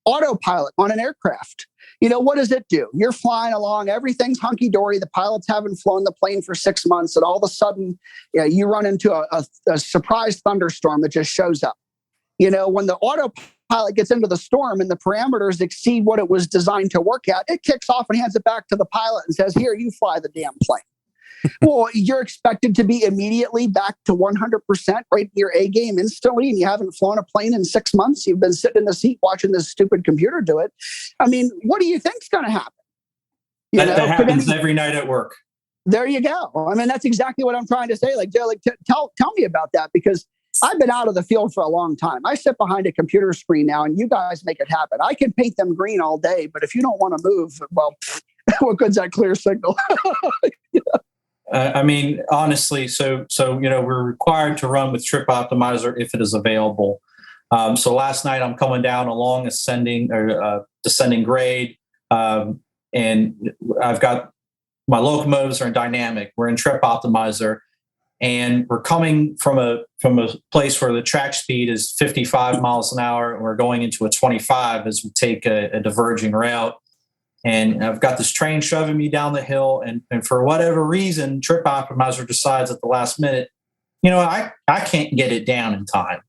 Autopilot on an aircraft. What does it do? You're flying along, everything's hunky-dory. The pilots haven't flown the plane for 6 months, and all of a sudden, you run into a surprise thunderstorm that just shows up. When the autopilot gets into the storm and the parameters exceed what it was designed to work at, it kicks off and hands it back to the pilot and says, here, you fly the damn plane. Well, you're expected to be immediately back to 100% right in your A game instantly, and you haven't flown a plane in 6 months. You've been sitting in the seat watching this stupid computer do it. I mean, what do you think's going to happen? That happens every night at work. There you go. I mean, that's exactly what I'm trying to say. Like, Joe, tell me about that, because I've been out of the field for a long time. I sit behind a computer screen now, and you guys make it happen. I can paint them green all day, but if you don't want to move, well, what good's that clear signal? I mean, honestly, so we're required to run with Trip Optimizer if it is available. So last night I'm coming down along ascending or descending grade, and I've got my locomotives are in dynamic. We're in Trip Optimizer, and we're coming from a place where the track speed is 55 miles an hour, and we're going into a 25 as we take a diverging route. And I've got this train shoving me down the hill, and for whatever reason, Trip Optimizer decides at the last minute, I can't get it down in time.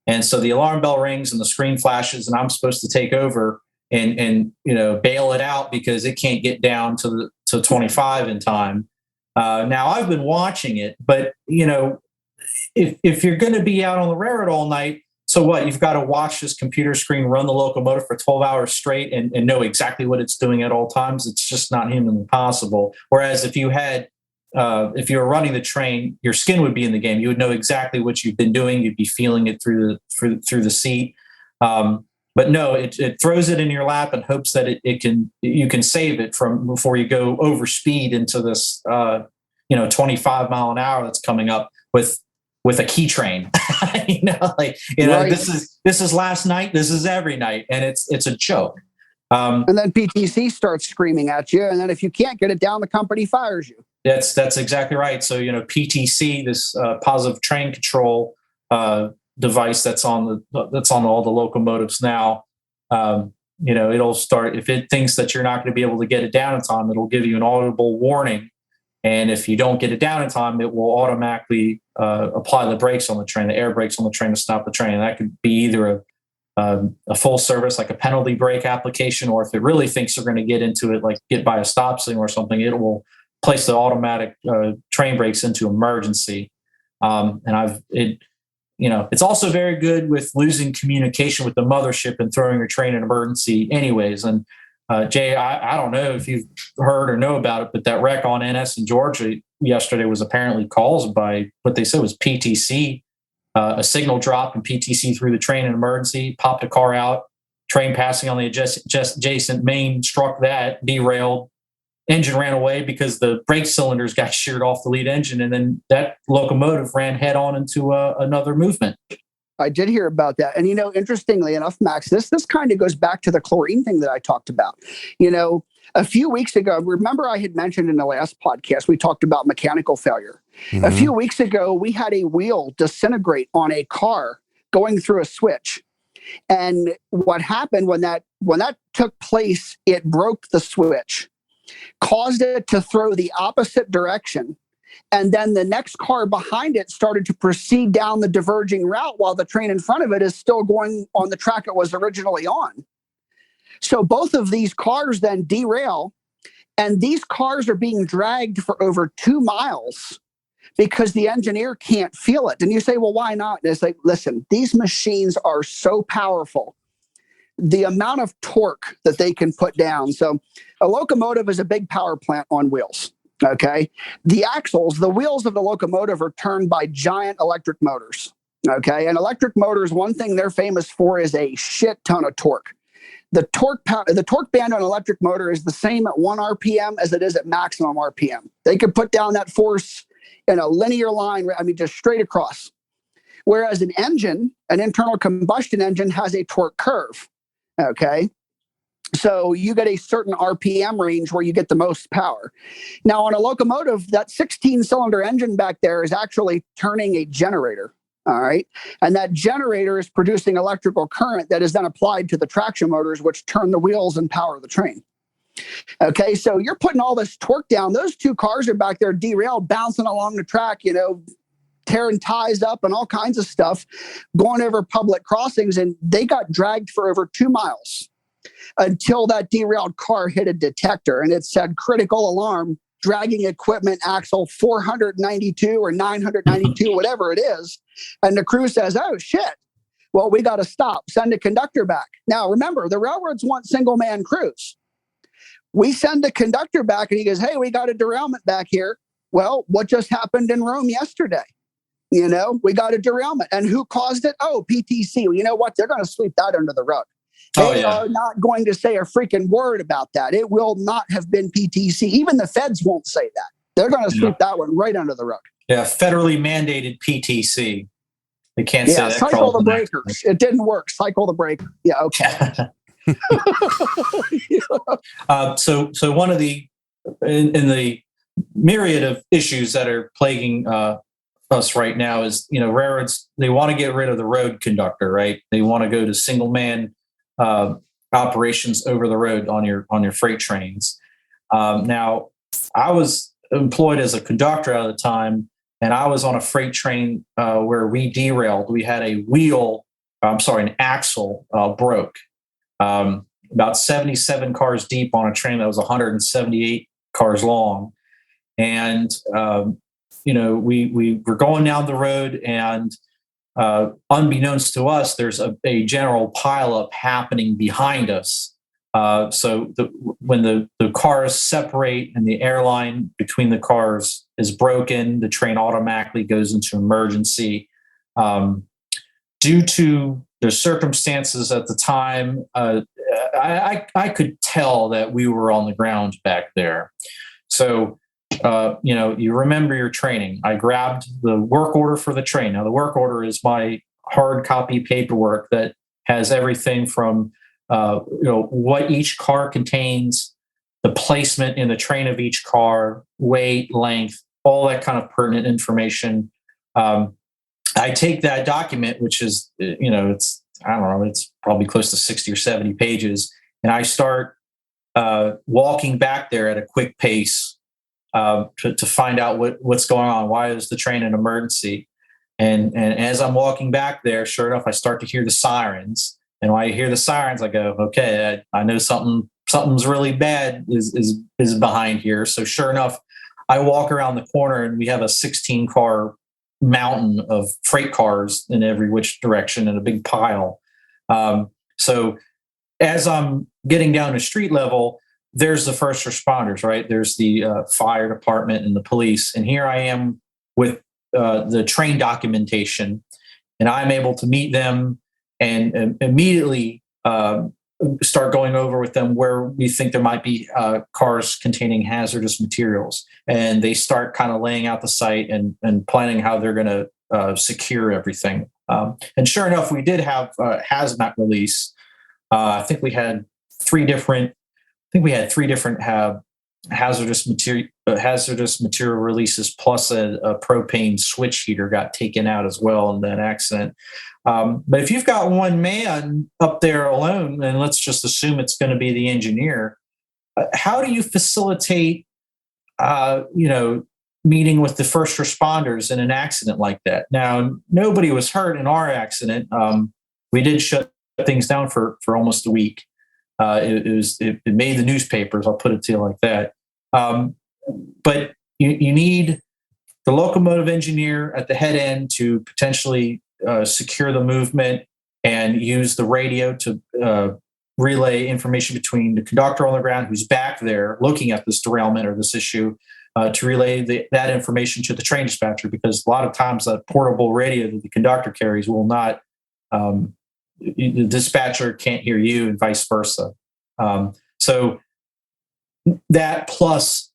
And so the alarm bell rings and the screen flashes, and I'm supposed to take over and bail it out because it can't get down to 25 in time. Now I've been watching it, but if you're going to be out on the railroad all night, so what? You've got to watch this computer screen run the locomotive for 12 hours straight and know exactly what it's doing at all times. It's just not humanly possible. Whereas if you were running the train, your skin would be in the game. You would know exactly what you've been doing. You'd be feeling it through the seat. But no, it throws it in your lap and hopes that you can save it from before you go over speed into this 25 mile an hour that's coming up with a key train. Right. This is last night, this is every night, and it's a joke. And then PTC starts screaming at you, and then if you can't get it down, the company fires you. That's exactly right. So PTC, this positive train control device that's on all the locomotives now. It'll start if it thinks that you're not going to be able to get it down in time. It'll give you an audible warning, and if you don't get it down in time, it will automatically apply the brakes on the train, the air brakes on the train to stop the train. And that could be either a full service, like a penalty brake application, or if it really thinks you're going to get into it, like get by a stop sign or something, it will place the automatic train brakes into emergency. It's also very good with losing communication with the mothership and throwing your train in emergency anyways. And Jay, I don't know if you've heard or know about it, but that wreck on NS in Georgia yesterday was apparently caused by what they said was PTC. A signal dropped and PTC threw the train in emergency, popped a car out, train passing on the adjacent main struck that, derailed, engine ran away because the brake cylinders got sheared off the lead engine, and then that locomotive ran head on into another movement. I did hear about that. And, interestingly enough, Max, this kind of goes back to the chlorine thing that I talked about. A few weeks ago, remember I had mentioned in the last podcast, we talked about mechanical failure. Mm-hmm. A few weeks ago, we had a wheel disintegrate on a car going through a switch. And what happened when that took place, it broke the switch, caused it to throw the opposite direction. And then the next car behind it started to proceed down the diverging route while the train in front of it is still going on the track it was originally on. So both of these cars then derail, and these cars are being dragged for over 2 miles because the engineer can't feel it. And you say, well, why not? And it's like, listen, these machines are so powerful. The amount of torque that they can put down. So a locomotive is a big power plant on wheels. Okay. The axles, the wheels of the locomotive are turned by giant electric motors. Okay. And electric motors, one thing they're famous for is a shit ton of torque. The torque band on an electric motor is the same at 1 RPM as it is at maximum RPM. They could put down that force in a linear line, just straight across. Whereas an engine, an internal combustion engine, has a torque curve. Okay. So you get a certain RPM range where you get the most power. Now, on a locomotive, that 16-cylinder engine back there is actually turning a generator. All right. And that generator is producing electrical current that is then applied to the traction motors, which turn the wheels and power the train. Okay. So you're putting all this torque down. Those two cars are back there derailed, bouncing along the track, tearing ties up and all kinds of stuff, going over public crossings. And they got dragged for over 2 miles until that derailed car hit a detector and it said critical alarm, dragging equipment axle 492 or 992, whatever it is. And the crew says, oh, shit. Well, we got to stop. Send a conductor back. Now, remember, the railroads want single-man crews. We send the conductor back and he goes, hey, we got a derailment back here. Well, what just happened in Rome yesterday? We got a derailment. And who caused it? Oh, PTC. Well, you know what? They're going to sweep that under the rug. They are not going to say a freaking word about that. It will not have been PTC. Even the feds won't say that. They're going to sweep that one right under the rug. Yeah, federally mandated PTC. They can't say that. Cycle the breakers. It didn't work. Cycle the breaker. Yeah, okay. So one of the in the myriad of issues that are plaguing us right now is railroads. They want to get rid of the road conductor, right? They want to go to single man operations over the road on your freight trains. Now, I was employed as a conductor at the time, and I was on a freight train where we derailed. We had an axle broke. About 77 cars deep on a train that was 178 cars long. And, we were going down the road, and unbeknownst to us, there's a general pileup happening behind us. So when the cars separate and the airline between the cars is broken, the train automatically goes into emergency. Due to the circumstances at the time, I could tell that we were on the ground back there. So, you remember your training. I grabbed the work order for the train. Now, the work order is my hard copy paperwork that has everything from, what each car contains, the placement in the train of each car, weight, length, all that kind of pertinent information. I take that document, which is, it's, I don't know, it's probably close to 60 or 70 pages, and I start walking back there at a quick pace to find out what's going on. Why is the train an emergency? And as I'm walking back there, sure enough, I start to hear the sirens. And when I hear the sirens, I go, okay, I know something's really bad is behind here. So sure enough, I walk around the corner and we have a 16 car mountain of freight cars in every which direction in a big pile. So as I'm getting down to street level, there's the first responders, right? There's the fire department and the police. And here I am with the train documentation, and I'm able to meet them and immediately start going over with them where we think there might be cars containing hazardous materials. And they start kind of laying out the site and planning how they're going to secure everything. And sure enough, we did have hazmat release. I think we had three different hazardous material releases, plus a propane switch heater got taken out as well in that accident. But if you've got one man up there alone, and let's just assume it's going to be the engineer, how do you facilitate, meeting with the first responders in an accident like that? Now, nobody was hurt in our accident. We did shut things down for almost a week. It made the newspapers. I'll put it to you like that. But you need the locomotive engineer at the head end to potentially secure the movement and use the radio to relay information between the conductor on the ground who's back there looking at this derailment or this issue to relay that information to the train dispatcher, because a lot of times that portable radio that the conductor carries will not, the dispatcher can't hear you and vice versa. So that plus,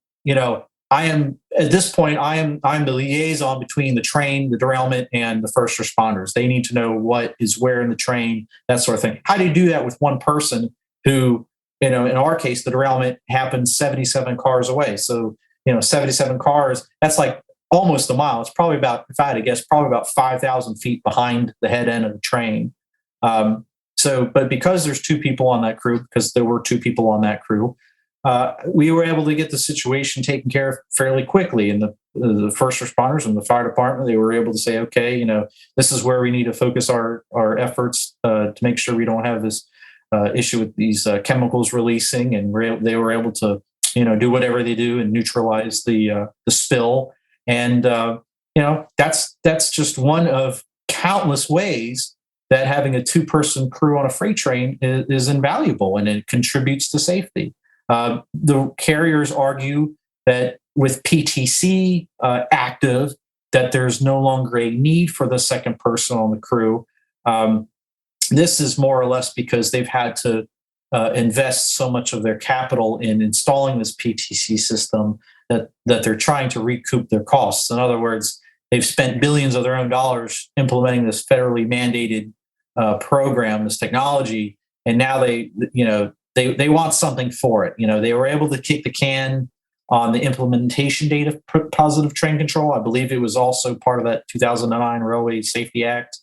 I am at this point, I'm the liaison between the train, the derailment, and the first responders. They need to know what is where in the train, that sort of thing. How do you do that with one person who, in our case, the derailment happened 77 cars away. So, 77 cars, that's like almost a mile. It's probably about, if I had to guess, probably about 5,000 feet behind the head end of the train. But because there's two people on that crew, because there were two people on that crew, we were able to get the situation taken care of fairly quickly. And the first responders and the fire department, they were able to say, okay, this is where we need to focus our efforts to make sure we don't have this issue with these chemicals releasing. And they were able to, do whatever they do and neutralize the spill. And, that's just one of countless ways that having a two-person crew on a freight train is invaluable, and it contributes to safety. The carriers argue that with PTC active, that there's no longer a need for the second person on the crew. This is more or less because they've had to invest so much of their capital in installing this PTC system that they're trying to recoup their costs. In other words, they've spent billions of their own dollars implementing this federally mandated program, this technology, and now they want something for it. They were able to kick the can on the implementation date of positive train control. I believe it was also part of that 2009 Railway Safety Act.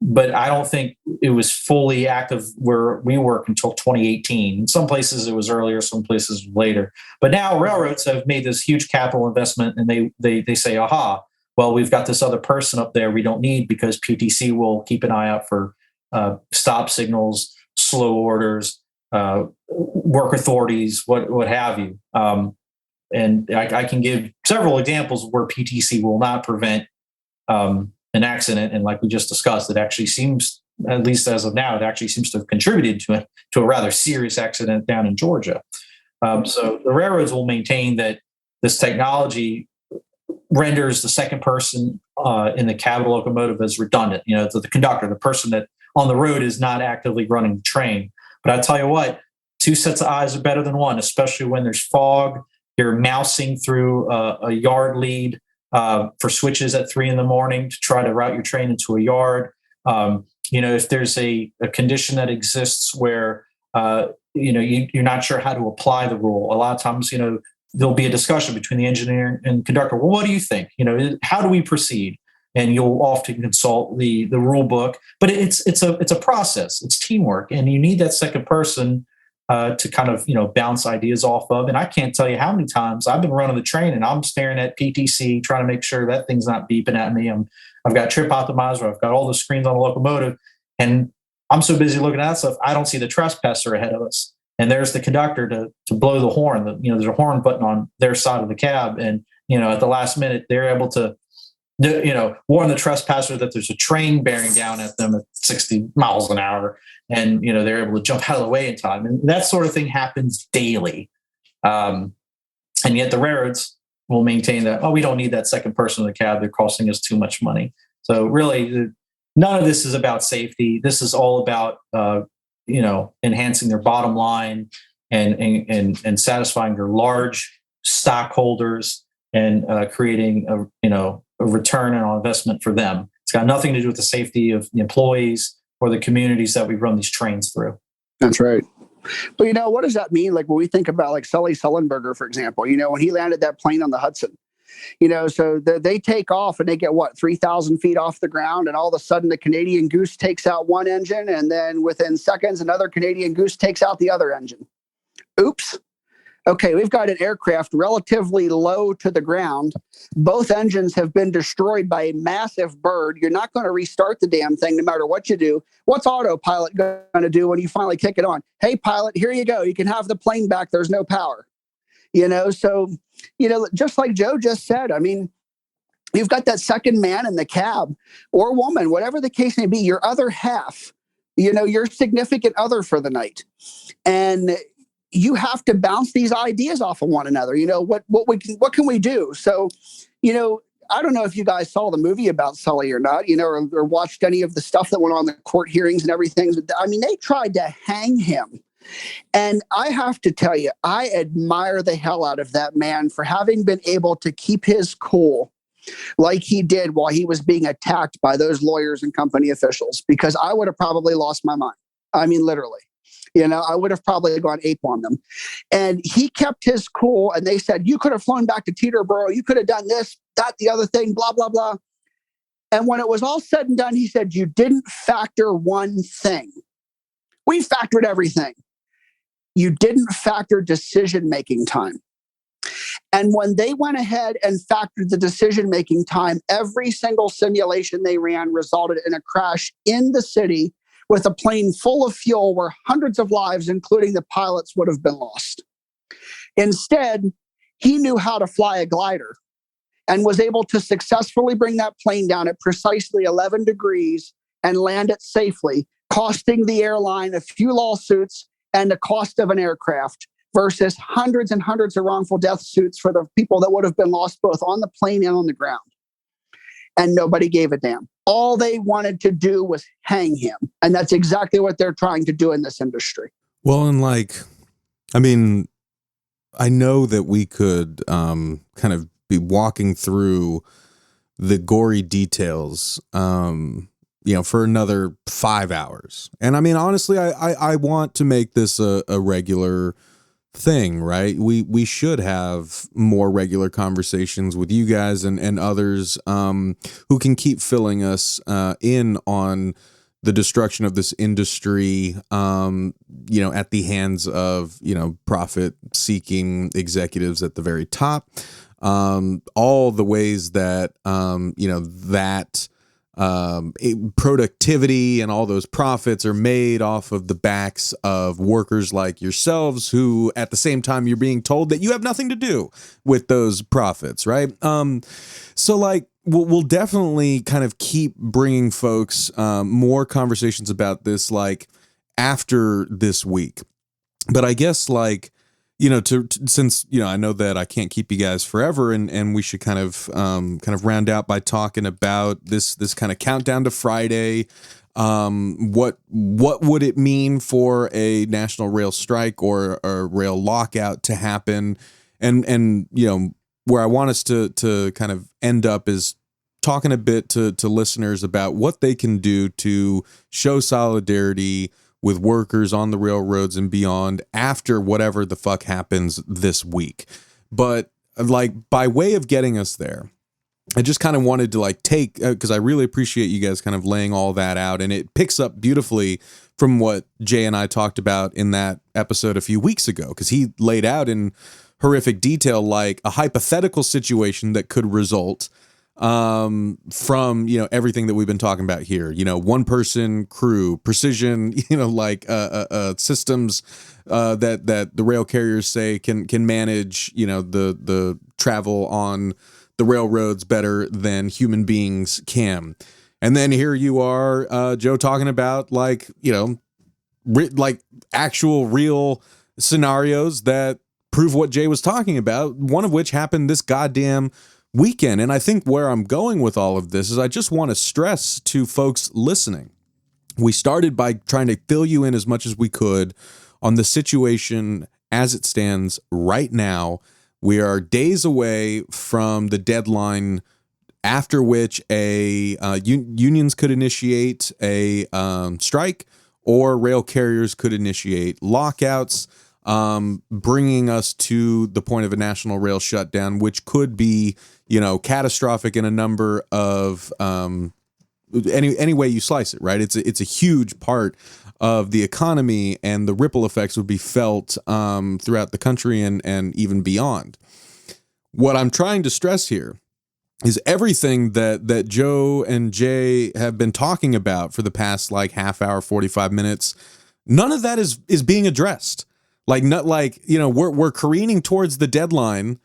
But I don't think it was fully active where we work until 2018. In some places it was earlier, some places later. But now railroads have made this huge capital investment, and they say, aha, well, we've got this other person up there we don't need, because PTC will keep an eye out for stop signals, slow orders, work authorities, what have you. And I can give several examples where PTC will not prevent an accident. And like we just discussed, it actually seems, at least as of now, it actually seems to have contributed to a rather serious accident down in Georgia. So the railroads will maintain that this technology renders the second person in the cab of the locomotive as redundant. The conductor, the person that on the road is not actively running the train. But I tell you what, two sets of eyes are better than one, especially when there's fog. You're mousing through a yard lead for switches at 3 a.m. to try to route your train into a yard. If there's a condition that exists where you're not sure how to apply the rule, a lot of times there'll be a discussion between the engineer and conductor. Well, what do you think? How do we proceed? and you'll often consult the rule book. But it's a process. It's teamwork, and you need that second person to kind of bounce ideas off of. And I can't tell you how many times I've been running the train and I'm staring at PTC trying to make sure that thing's not beeping at me. I've got trip optimizer. I've got all the screens on the locomotive, and I'm so busy looking at that stuff, I don't see the trespasser ahead of us. And there's the conductor to blow the horn. There's a horn button on their side of the cab, and at the last minute they're able to warn the trespasser that there's a train bearing down at them at 60 miles an hour, and they're able to jump out of the way in time. And that sort of thing happens daily. And yet the railroads will maintain that, we don't need that second person in the cab. They're costing us too much money. So really, none of this is about safety. This is all about enhancing their bottom line and satisfying their large stockholders and creating a return on investment for them. It's got nothing to do with the safety of the employees or the communities that we run these trains through. That's right. But what does that mean? Like when we think about like Sully Sullenberger, for example, when he landed that plane on the Hudson, so they take off and they get 3,000 feet off the ground, and all of a sudden the Canadian Goose takes out one engine, and then within seconds another Canadian Goose takes out the other engine. Oops. Okay, we've got an aircraft relatively low to the ground. Both engines have been destroyed by a massive bird. You're not going to restart the damn thing no matter what you do. What's autopilot going to do when you finally kick it on? Hey, pilot, here you go. You can have the plane back. There's no power. So, just like Joe just said, I mean, you've got that second man in the cab or woman, whatever the case may be, your other half, your significant other for the night. And you have to bounce these ideas off of one another. What can we do? So, I don't know if you guys saw the movie about Sully or not, or watched any of the stuff that went on the court hearings and everything. I mean, they tried to hang him. And I have to tell you, I admire the hell out of that man for having been able to keep his cool like he did while he was being attacked by those lawyers and company officials, because I would have probably lost my mind. I mean, literally. I would have probably gone ape on them. And he kept his cool, and they said, you could have flown back to Teterboro. You could have done this, that, the other thing, blah, blah, blah. And when it was all said and done, he said, you didn't factor one thing. We factored everything. You didn't factor decision-making time. And when they went ahead and factored the decision-making time, every single simulation they ran resulted in a crash in the city with a plane full of fuel where hundreds of lives, including the pilots, would have been lost. Instead, he knew how to fly a glider and was able to successfully bring that plane down at precisely 11 degrees and land it safely, costing the airline a few lawsuits and the cost of an aircraft versus hundreds and hundreds of wrongful death suits for the people that would have been lost both on the plane and on the ground. And nobody gave a damn. All they wanted to do was hang him. And that's exactly what they're trying to do in this industry. Well, and I know that we could kind of be walking through the gory details, for another 5 hours. And I mean, honestly, I want to make this a regular thing, right? We should have more regular conversations with you guys and others who can keep filling us in on the destruction of this industry, at the hands of, profit-seeking executives at the very top. All the ways that, productivity and all those profits are made off of the backs of workers like yourselves, who at the same time you're being told that you have nothing to do with those profits, right? So we'll definitely kind of keep bringing folks more conversations about this after this week. But I guess since I know that I can't keep you guys forever, and we should kind of round out by talking about this kind of countdown to Friday. What would it mean for a national rail strike or a rail lockout to happen? And where I want us to kind of end up is talking a bit to listeners about what they can do to show solidarity with workers on the railroads and beyond after whatever the fuck happens this week. But by way of getting us there, I just kind of wanted to like take, because I really appreciate you guys kind of laying all that out, and it picks up beautifully from what Jay and I talked about in that episode a few weeks ago, because he laid out in horrific detail like a hypothetical situation that could result from, you know, everything that we've been talking about here, you know, one person crew, precision, you know, like systems that the rail carriers say can manage, you know, the travel on the railroads better than human beings can. And then here you are, Joe, talking about like, you know, like actual real scenarios that prove what Jay was talking about, one of which happened this goddamn weekend. And I think where I'm going with all of this is I just want to stress to folks listening. We started by trying to fill you in as much as we could on the situation as it stands right now. We are days away from the deadline after which unions could initiate a strike, or rail carriers could initiate lockouts, bringing us to the point of a national rail shutdown, which could be, you know, catastrophic in a number of any way you slice it, right? It's a huge part of the economy, and the ripple effects would be felt throughout the country and even beyond. What I'm trying to stress here is everything that Joe and Jay have been talking about for the past like half hour, 45 minutes. None of that is being addressed. Like, not like, you know, we're careening towards the deadline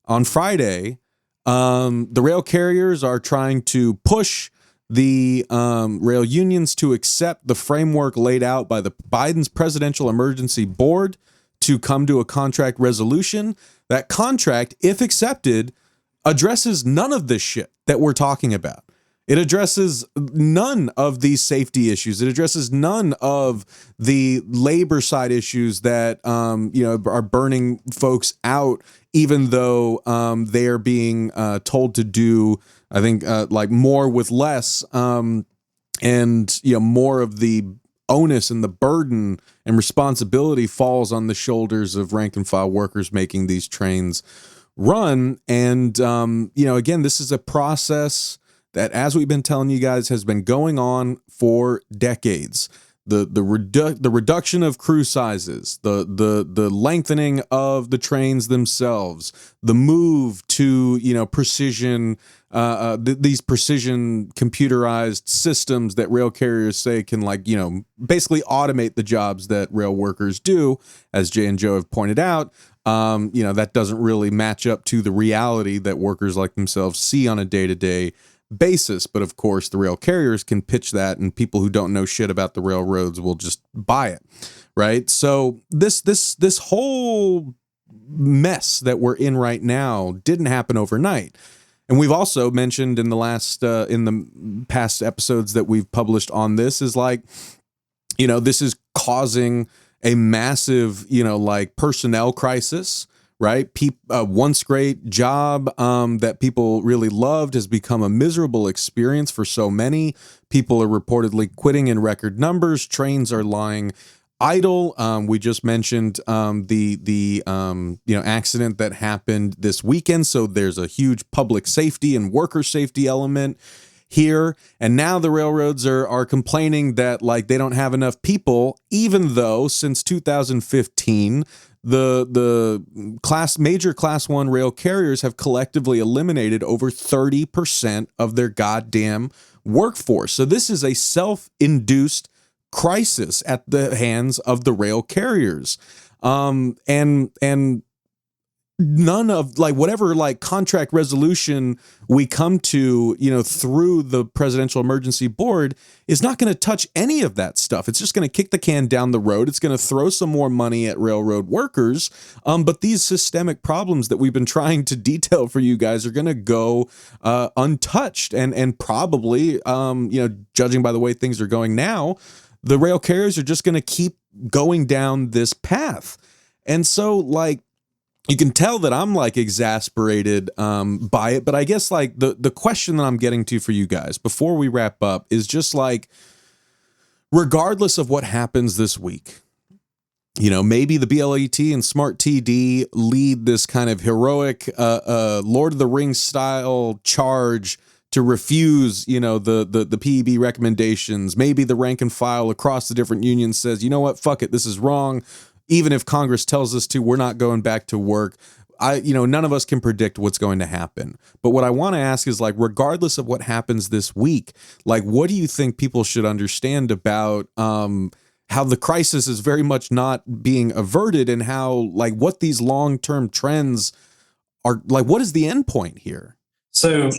on Friday. The rail carriers are trying to push the rail unions to accept the framework laid out by the Biden's Presidential Emergency Board to come to a contract resolution. That contract, if accepted, addresses none of this shit that we're talking about. It addresses none of these safety issues. It addresses none of the labor side issues that you know, are burning folks out, even though they are being told to do, I think, like more with less, and you know, more of the onus and the burden and responsibility falls on the shoulders of rank and file workers making these trains run. And you know, again, this is a process that, as we've been telling you guys, has been going on for decades. The reduction of crew sizes, the lengthening of the trains themselves, the move to, you know, precision, these precision computerized systems that rail carriers say can, like, you know, basically automate the jobs that rail workers do, as Jay and Joe have pointed out. You know, that doesn't really match up to the reality that workers like themselves see on a day-to-day basis. But of course, the rail carriers can pitch that, and people who don't know shit about the railroads will just buy it, right? So this whole mess that we're in right now didn't happen overnight. And we've also mentioned in the past episodes that we've published on this is like, you know, this is causing a massive, you know, like personnel crisis, right? Once great job that people really loved has become a miserable experience for so many. People are reportedly quitting in record numbers. Trains are lying idle. We just mentioned the you know, accident that happened this weekend. So there's a huge public safety and worker safety element here. And now the railroads are complaining that, like, they don't have enough people, even though since 2015, the major class 1 rail carriers have collectively eliminated over 30% of their goddamn workforce. So this is a self-induced crisis at the hands of the rail carriers. And none of, like, whatever, like, contract resolution we come to, you know, through the Presidential Emergency Board is not going to touch any of that stuff. It's just going to kick the can down the road. It's going to throw some more money at railroad workers. But these systemic problems that we've been trying to detail for you guys are going to go untouched, and probably, you know, judging by the way things are going now, the rail carriers are just going to keep going down this path. And so, like, you can tell that I'm, like, exasperated by it, but I guess, like, the question that I'm getting to for you guys before we wrap up is just, like, regardless of what happens this week, maybe the BLET and Smart TD lead this kind of heroic Lord of the Rings style charge to refuse, the PEB recommendations. Maybe the rank and file across the different unions says, you know what, fuck it, this is wrong. Even if Congress tells us to, we're not going back to work. None of us can predict what's going to happen. But what I want to ask is, like, regardless of what happens this week, like, what do you think people should understand about how the crisis is very much not being averted, and how, like, what these long-term trends are, like, what is the end point here? So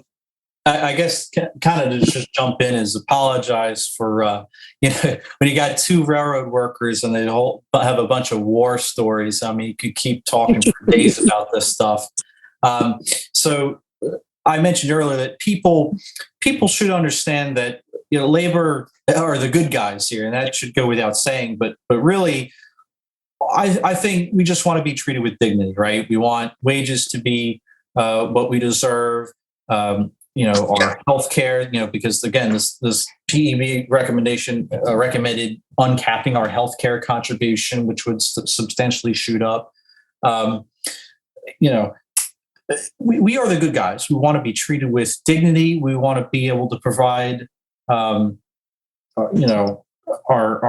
I guess kind of to just jump in is apologize for, when you got two railroad workers and they have a bunch of war stories. I mean, you could keep talking for days about this stuff. So I mentioned earlier that people should understand that, labor are the good guys here, and that should go without saying. But really, I think we just want to be treated with dignity, right? We want wages to be what we deserve. Our healthcare, because again, this PEB recommendation recommended uncapping our healthcare contribution, which would substantially shoot up. We are the good guys. We want to be treated with dignity. We want to be able to provide, our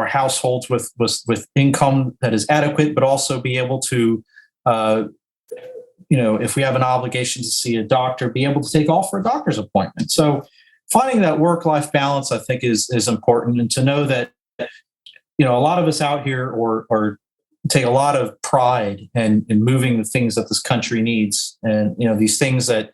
households with income that is adequate, but also be able to, if we have an obligation to see a doctor, be able to take off for a doctor's appointment. So finding that work-life balance, I think, is important. And to know that, a lot of us out here or take a lot of pride in moving the things that this country needs. And, these things that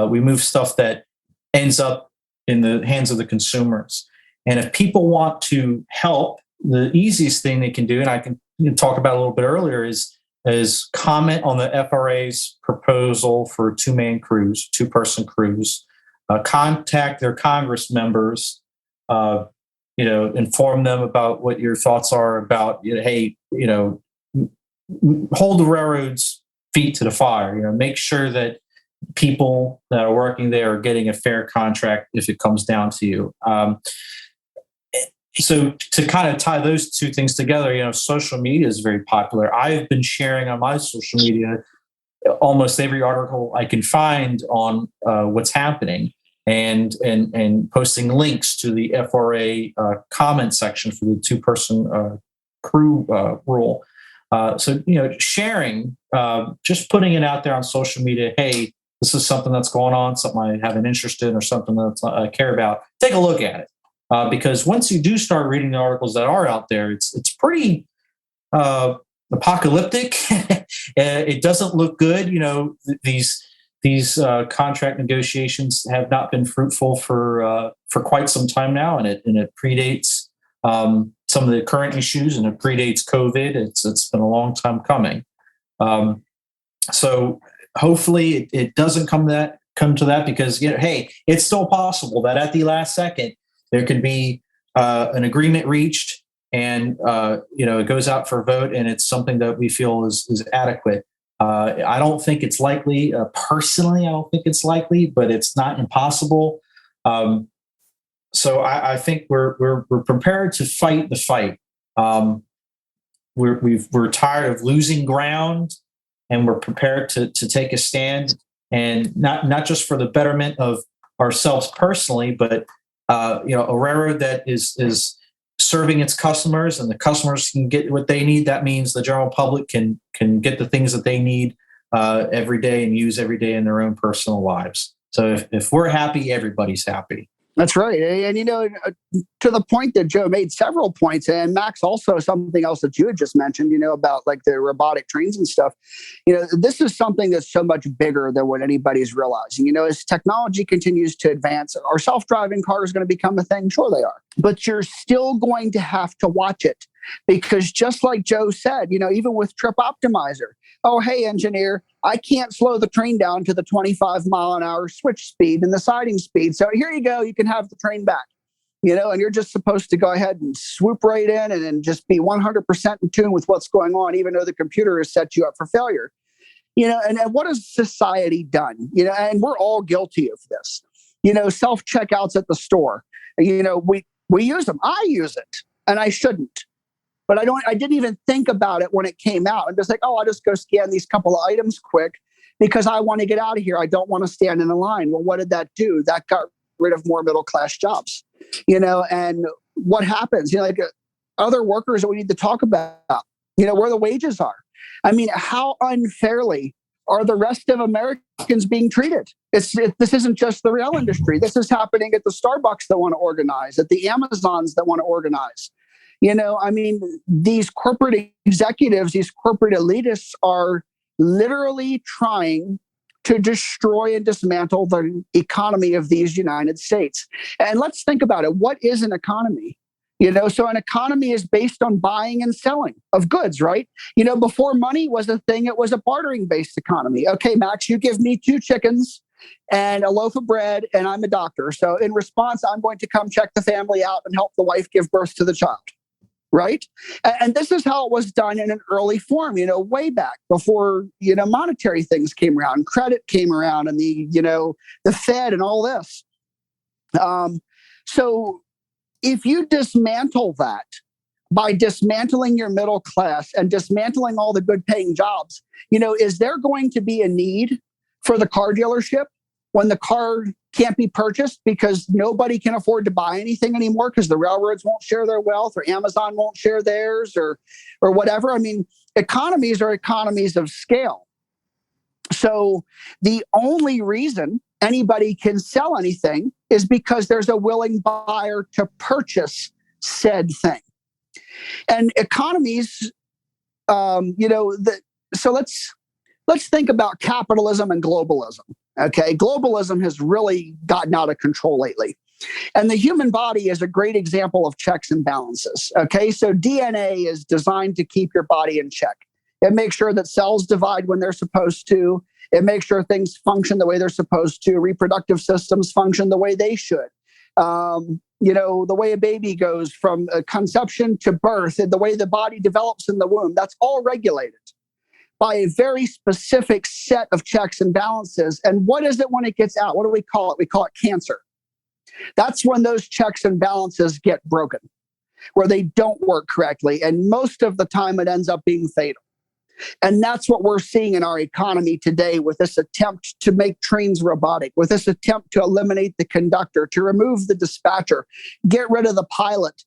we move stuff that ends up in the hands of the consumers. And if people want to help, the easiest thing they can do, and I can talk about a little bit earlier, is comment on the FRA's proposal for two-person crews, contact their Congress members, inform them about what your thoughts are about, hold the railroad's feet to the fire, make sure that people that are working there are getting a fair contract if it comes down to you. So to kind of tie those two things together, social media is very popular. I've been sharing on my social media almost every article I can find on what's happening, and posting links to the FRA comment section for the two-person crew rule. So sharing, just putting it out there on social media. Hey, this is something that's going on, something I have an interest in, or something that I care about. Take a look at it. Because once you do start reading the articles that are out there, it's pretty apocalyptic. It doesn't look good. These contract negotiations have not been fruitful for quite some time now, and it predates some of the current issues, and it predates COVID. It's been a long time coming. So hopefully it doesn't come to that, because hey, it's still possible that at the last second there could be an agreement reached, and it goes out for a vote, and it's something that we feel is adequate. I don't think it's likely. Personally, I don't think it's likely, but it's not impossible. So I think we're prepared to fight the fight. We're tired of losing ground, and we're prepared to take a stand, and not just for the betterment of ourselves personally, but a railroad that is serving its customers, and the customers can get what they need. That means the general public can get the things that they need every day and use every day in their own personal lives. So if we're happy, everybody's happy. That's right. And, to the point that Joe made, several points, and Max, also something else that you had just mentioned, about like the robotic trains and stuff. This is something that's so much bigger than what anybody's realizing. As technology continues to advance, are self-driving cars going to become a thing? Sure they are. But you're still going to have to watch it, because just like Joe said, even with Trip Optimizer, oh, hey, engineer, I can't slow the train down to the 25 mile an hour switch speed and the siding speed. So here you go. You can have the train back, and you're just supposed to go ahead and swoop right in and then just be 100% in tune with what's going on, even though the computer has set you up for failure. And what has society done? And we're all guilty of this. Self-checkouts at the store. We use them. I use it, and I shouldn't. but I didn't even think about it when it came out. I'm just like, oh, I'll just go scan these couple of items quick because I want to get out of here. I don't want to stand in a line. Well, what did that do? That got rid of more middle class jobs, and what happens, like other workers that we need to talk about, where the wages are. I mean, how unfairly are the rest of Americans being treated? This isn't just the rail industry. This is happening at the Starbucks that want to organize, at the Amazons that want to organize. These corporate executives, these corporate elitists are literally trying to destroy and dismantle the economy of these United States. And let's think about it. What is an economy? So an economy is based on buying and selling of goods, right? Before money was a thing, it was a bartering-based economy. Okay, Max, you give me 2 chickens and a loaf of bread, and I'm a doctor. So in response, I'm going to come check the family out and help the wife give birth to the child, right? And this is how it was done in an early form, way back before, monetary things came around, credit came around, and the Fed and all this. So if you dismantle that by dismantling your middle class and dismantling all the good paying jobs, is there going to be a need for the car dealership when the car can't be purchased because nobody can afford to buy anything anymore because the railroads won't share their wealth or Amazon won't share theirs or whatever? I mean, economies are economies of scale. So the only reason anybody can sell anything is because there's a willing buyer to purchase said thing. And economies, so let's think about capitalism and globalism. Okay, globalism has really gotten out of control lately. And the human body is a great example of checks and balances. Okay, so DNA is designed to keep your body in check. It makes sure that cells divide when they're supposed to. It makes sure things function the way they're supposed to. Reproductive systems function the way they should. The way a baby goes from conception to birth and the way the body develops in the womb, that's all regulated by a very specific set of checks and balances. And what is it when it gets out? What do we call it? We call it cancer. That's when those checks and balances get broken, where they don't work correctly. And most of the time it ends up being fatal. And that's what we're seeing in our economy today with this attempt to make trains robotic, with this attempt to eliminate the conductor, to remove the dispatcher, get rid of the pilot,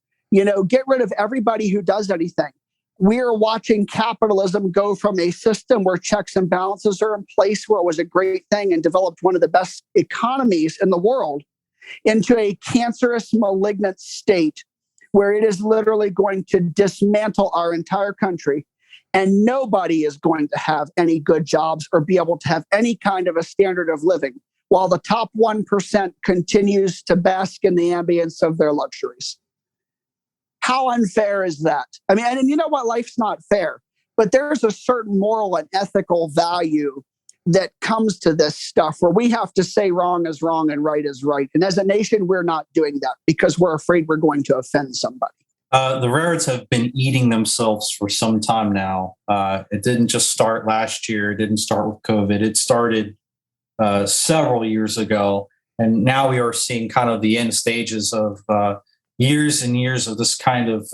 get rid of everybody who does anything. We're watching capitalism go from a system where checks and balances are in place, where it was a great thing and developed one of the best economies in the world, into a cancerous, malignant state where it is literally going to dismantle our entire country. And nobody is going to have any good jobs or be able to have any kind of a standard of living while the top 1% continues to bask in the ambience of their luxuries. How unfair is that? I mean, and you know what? Life's not fair, but there's a certain moral and ethical value that comes to this stuff where we have to say wrong is wrong and right is right. And as a nation, we're not doing that because we're afraid we're going to offend somebody. The railroads have been eating themselves for some time now. It didn't just start last year. It didn't start with COVID. It started several years ago. And now we are seeing kind of the end stages of years and years of this kind of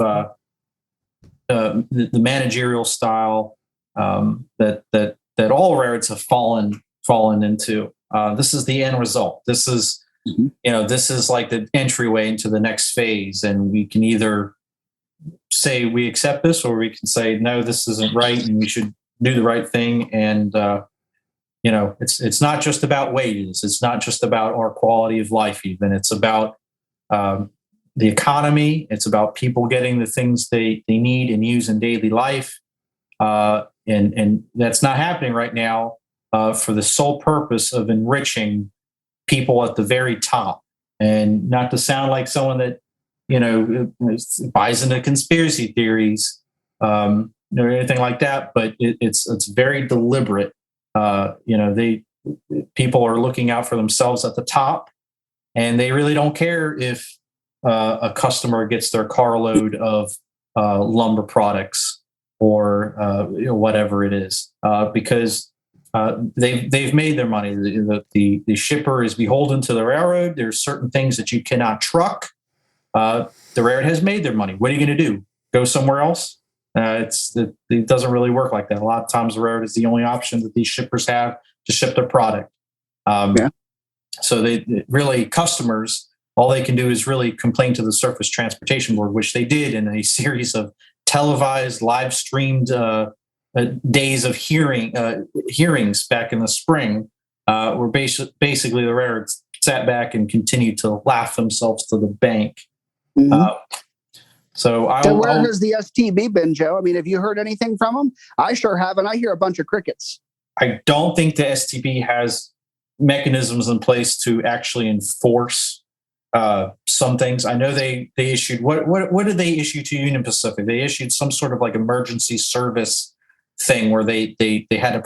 the managerial style that all railroads have fallen into. This is the end result. This is this is like the entryway into the next phase, and we can either say we accept this, or we can say no, this isn't right, and we should do the right thing. And it's not just about wages. It's not just about our quality of life. Even it's about the economy. It's about people getting the things they need and use in daily life. And that's not happening right now for the sole purpose of enriching people at the very top. And not to sound like someone that buys into conspiracy theories or anything like that, but it's very deliberate. People are looking out for themselves at the top, and they really don't care if a customer gets their carload of lumber products or whatever it is, because they've made their money. The shipper is beholden to the railroad. There's certain things that you cannot truck. The railroad has made their money. What are you going to do? go somewhere else. It doesn't really work like that. A lot of times the railroad is the only option that these shippers have to ship their product. So they really, customers, all they can do is really complain to the Surface Transportation Board, which they did in a series of televised, live streamed days of hearings back in the spring, where basically the railroad sat back and continued to laugh themselves to the bank. So where has the STB been, Joe? I mean, have you heard anything from them? I sure haven't. I hear a bunch of crickets. I don't think the STB has mechanisms in place to actually enforce some things. I know they issued what did they issue to Union Pacific? They issued some sort of like emergency service thing where they had to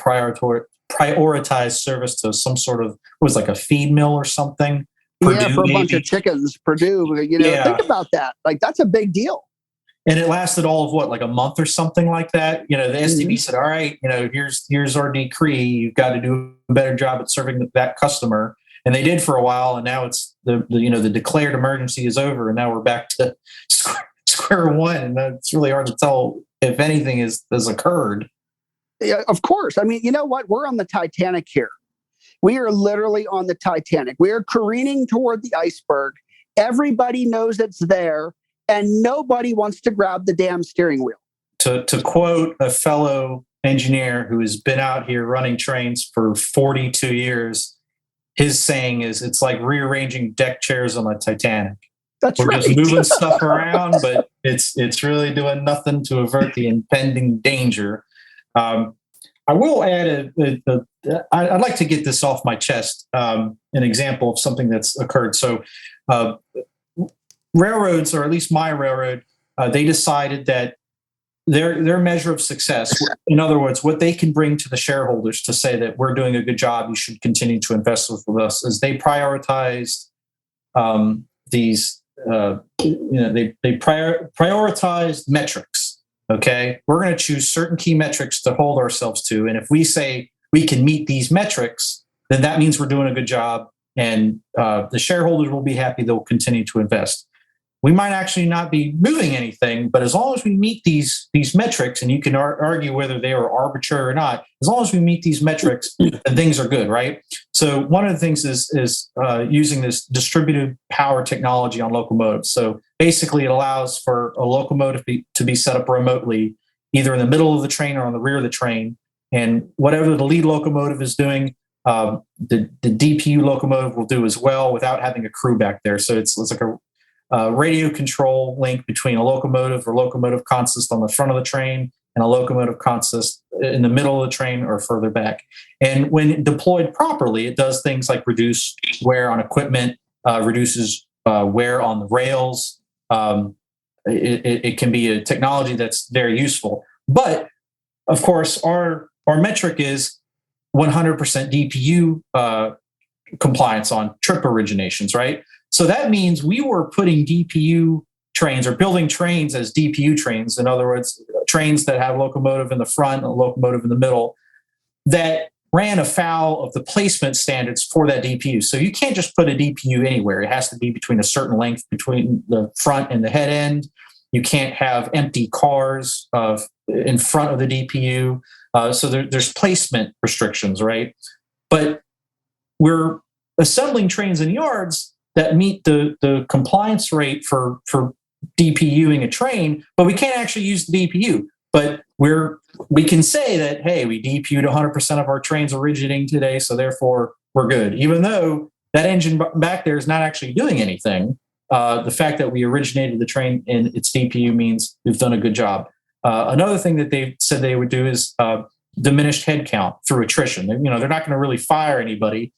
prioritize service to some sort of, it was like a feed mill or something. Purdue, for a bunch of chickens, Purdue, think about that. Like, that's a big deal. And it lasted all of what, like a month or something like that. The STB said, all right, here's our decree. You've got to do a better job at serving that customer. And they did for a while. And now it's the declared emergency is over. And now we're back to square one. And it's really hard to tell if anything has occurred. Yeah, of course. I mean, you know what? We're on the Titanic here. We are literally on the Titanic. We are careening toward the iceberg. Everybody knows it's there, and nobody wants to grab the damn steering wheel. To quote a fellow engineer who has been out here running trains for 42 years, his saying is, it's like rearranging deck chairs on the Titanic. That's We're right. just moving stuff around, but it's really doing nothing to avert the impending danger. I will add I'd like to get this off my chest, an example of something that's occurred. So railroads, or at least my railroad, they decided that their measure of success, in other words, what they can bring to the shareholders to say that we're doing a good job, you should continue to invest with us, is they prioritized these, they prioritized metrics. Okay, we're going to choose certain key metrics to hold ourselves to. And if we say we can meet these metrics, then that means we're doing a good job, and the shareholders will be happy. They'll continue to invest. We might actually not be moving anything, but as long as we meet these metrics, and you can argue whether they are arbitrary or not, as long as we meet these metrics, then things are good, right? So one of the things is using this distributed power technology on locomotives. So basically, it allows for a locomotive to be set up remotely, either in the middle of the train or on the rear of the train. And whatever the lead locomotive is doing, the DPU locomotive will do as well without having a crew back there. So it's like a radio control link between a locomotive or locomotive consist on the front of the train and a locomotive consist in the middle of the train or further back. And when deployed properly, it does things like reduce wear on equipment, reduces wear on the rails. It can be a technology that's very useful. But of course, our metric is 100% DPU compliance on trip originations, right? So that means we were putting DPU trains, or building trains as DPU trains. In other words, trains that have locomotive in the front, a locomotive in the middle, that ran afoul of the placement standards for that DPU. So you can't just put a DPU anywhere. It has to be between a certain length between the front and the head end. You can't have empty cars in front of the DPU. So there's placement restrictions, right? But we're assembling trains in yards that meet the compliance rate for DPUing a train, but we can't actually use the DPU. But we can say that, hey, we DPU'd 100% of our trains originating today, so therefore we're good. Even though that engine back there is not actually doing anything, the fact that we originated the train in its DPU means we've done a good job. Another thing that they said they would do is diminished headcount through attrition. They're not going to really fire anybody,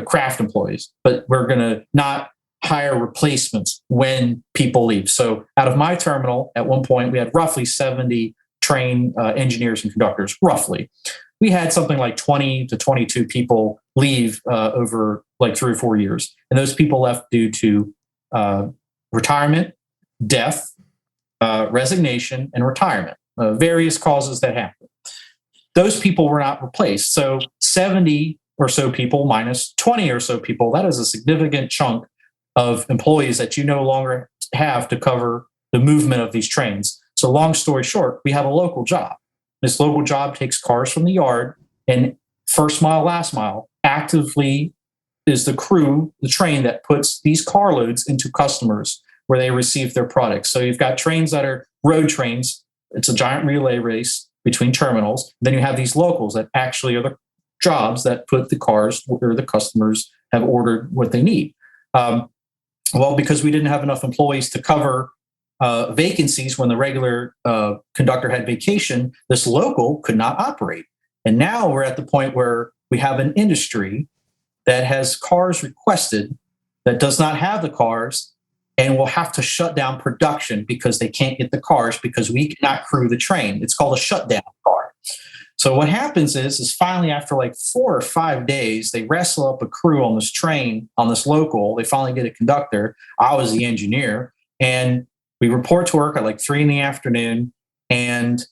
craft employees, but we're going to not hire replacements when people leave. So out of my terminal, at one point, we had roughly 70 train engineers and conductors, roughly. We had something like 20 to 22 people leave over like 3 or 4 years. And those people left due to retirement, death, resignation, and retirement, various causes that happen. Those people were not replaced. So 70 or so people minus 20 or so people, that is a significant chunk of employees that you no longer have to cover the movement of these trains. So long story short, we have a local job. This local job takes cars from the yard, and first mile, last mile actively is the crew, the train that puts these carloads into customers where they receive their products. So you've got trains that are road trains. It's a giant relay race between terminals. Then you have these locals that actually are the jobs that put the cars where the customers have ordered what they need. Well, because we didn't have enough employees to cover vacancies when the regular conductor had vacation, this local could not operate. And now we're at the point where we have an industry that has cars requested that does not have the cars and will have to shut down production because they can't get the cars because we cannot crew the train. It's called a shutdown car. So what happens is finally after like 4 or 5 days, they wrestle up a crew on this train, on this local. They finally get a conductor. I was the engineer, and we report to work at like 3 p.m, and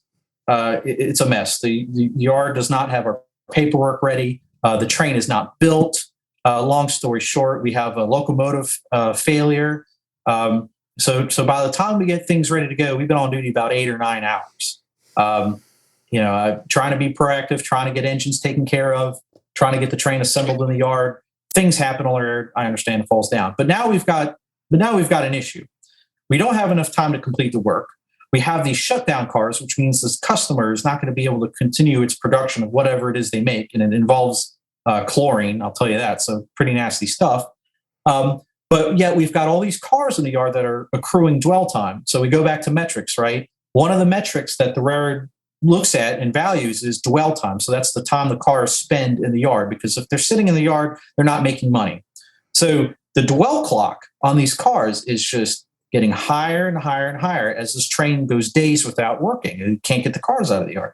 it's a mess. The yard does not have our paperwork ready. The train is not built. Long story short, we have a locomotive failure. So by the time we get things ready to go, we've been on duty about 8 or 9 hours. Trying to be proactive, trying to get engines taken care of, trying to get the train assembled in the yard. Things happen all there. I understand it falls down, but now we've got an issue. We don't have enough time to complete the work. We have these shutdown cars, which means this customer is not going to be able to continue its production of whatever it is they make, and it involves chlorine. I'll tell you that. So pretty nasty stuff. But yet we've got all these cars in the yard that are accruing dwell time. So we go back to metrics, right? One of the metrics that the railroad looks at and values is dwell time. So that's the time the cars spend in the yard, because if they're sitting in the yard, they're not making money. So the dwell clock on these cars is just getting higher and higher and higher as this train goes days without working and can't get the cars out of the yard.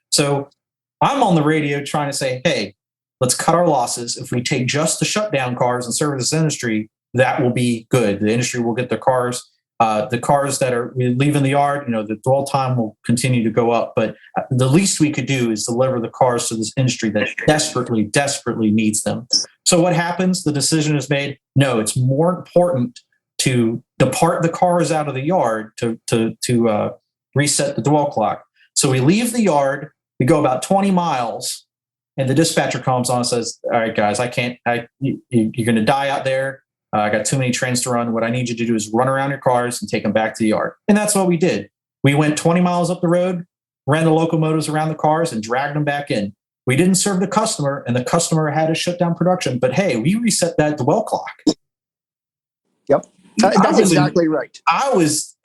So I'm on the radio trying to say, hey, let's cut our losses. If we take just the shutdown cars and service this industry, that will be good. The industry will get their cars. The cars that are leaving the yard, the dwell time will continue to go up. But the least we could do is deliver the cars to this industry that desperately, desperately needs them. So what happens? The decision is made. No, it's more important to depart the cars out of the yard to reset the dwell clock. So we leave the yard. We go about 20 miles, and the dispatcher comes on and says, "All right, guys, I can't. You're going to die out there. I got too many trains to run. What I need you to do is run around your cars and take them back to the yard." And that's what we did. We went 20 miles up the road, ran the locomotives around the cars, and dragged them back in. We didn't serve the customer, and the customer had to shut down production. But hey, we reset that dwell clock. Yep, that's exactly right. I was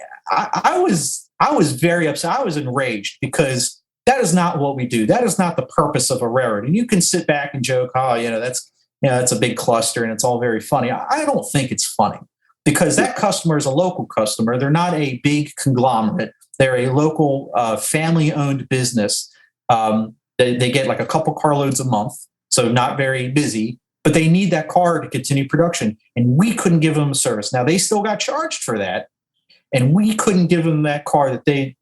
very upset. I was enraged because that is not what we do. That is not the purpose of a railroad. And you can sit back and joke, that's a big cluster and it's all very funny. I don't think it's funny because that customer is a local customer. They're not a big conglomerate. They're a local family-owned business. They get like a couple carloads a month, so not very busy, but they need that car to continue production. And we couldn't give them a service. Now, they still got charged for that, and we couldn't give them that car that they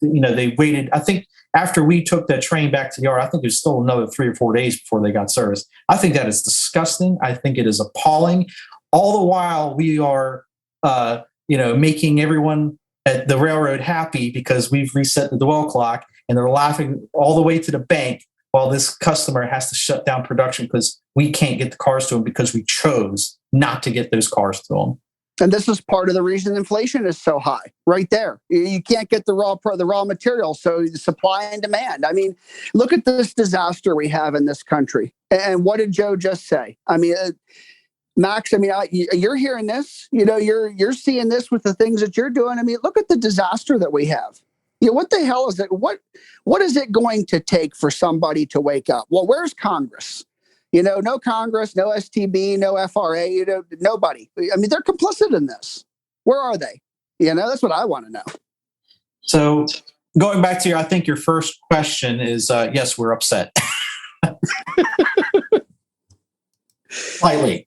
waited. I think after we took that train back to the yard, I think it was still another 3 or 4 days before they got service. I think that is disgusting. I think it is appalling. All the while we are, making everyone at the railroad happy because we've reset the dwell clock, and they're laughing all the way to the bank while this customer has to shut down production because we can't get the cars to them because we chose not to get those cars to them. And this is part of the reason inflation is so high, right there. You can't get the raw material, so the supply and demand. I mean, look at this disaster we have in this country. And what did Joe just say? I mean, Max, you're hearing this. You're seeing this with the things that you're doing. I mean, look at the disaster that we have. What the hell is it? What is it going to take for somebody to wake up? Well, where's Congress? No Congress, no STB, no FRA, nobody. I mean, they're complicit in this. Where are they? That's what I want to know. So going back to I think your first question is, yes, we're upset. Slightly.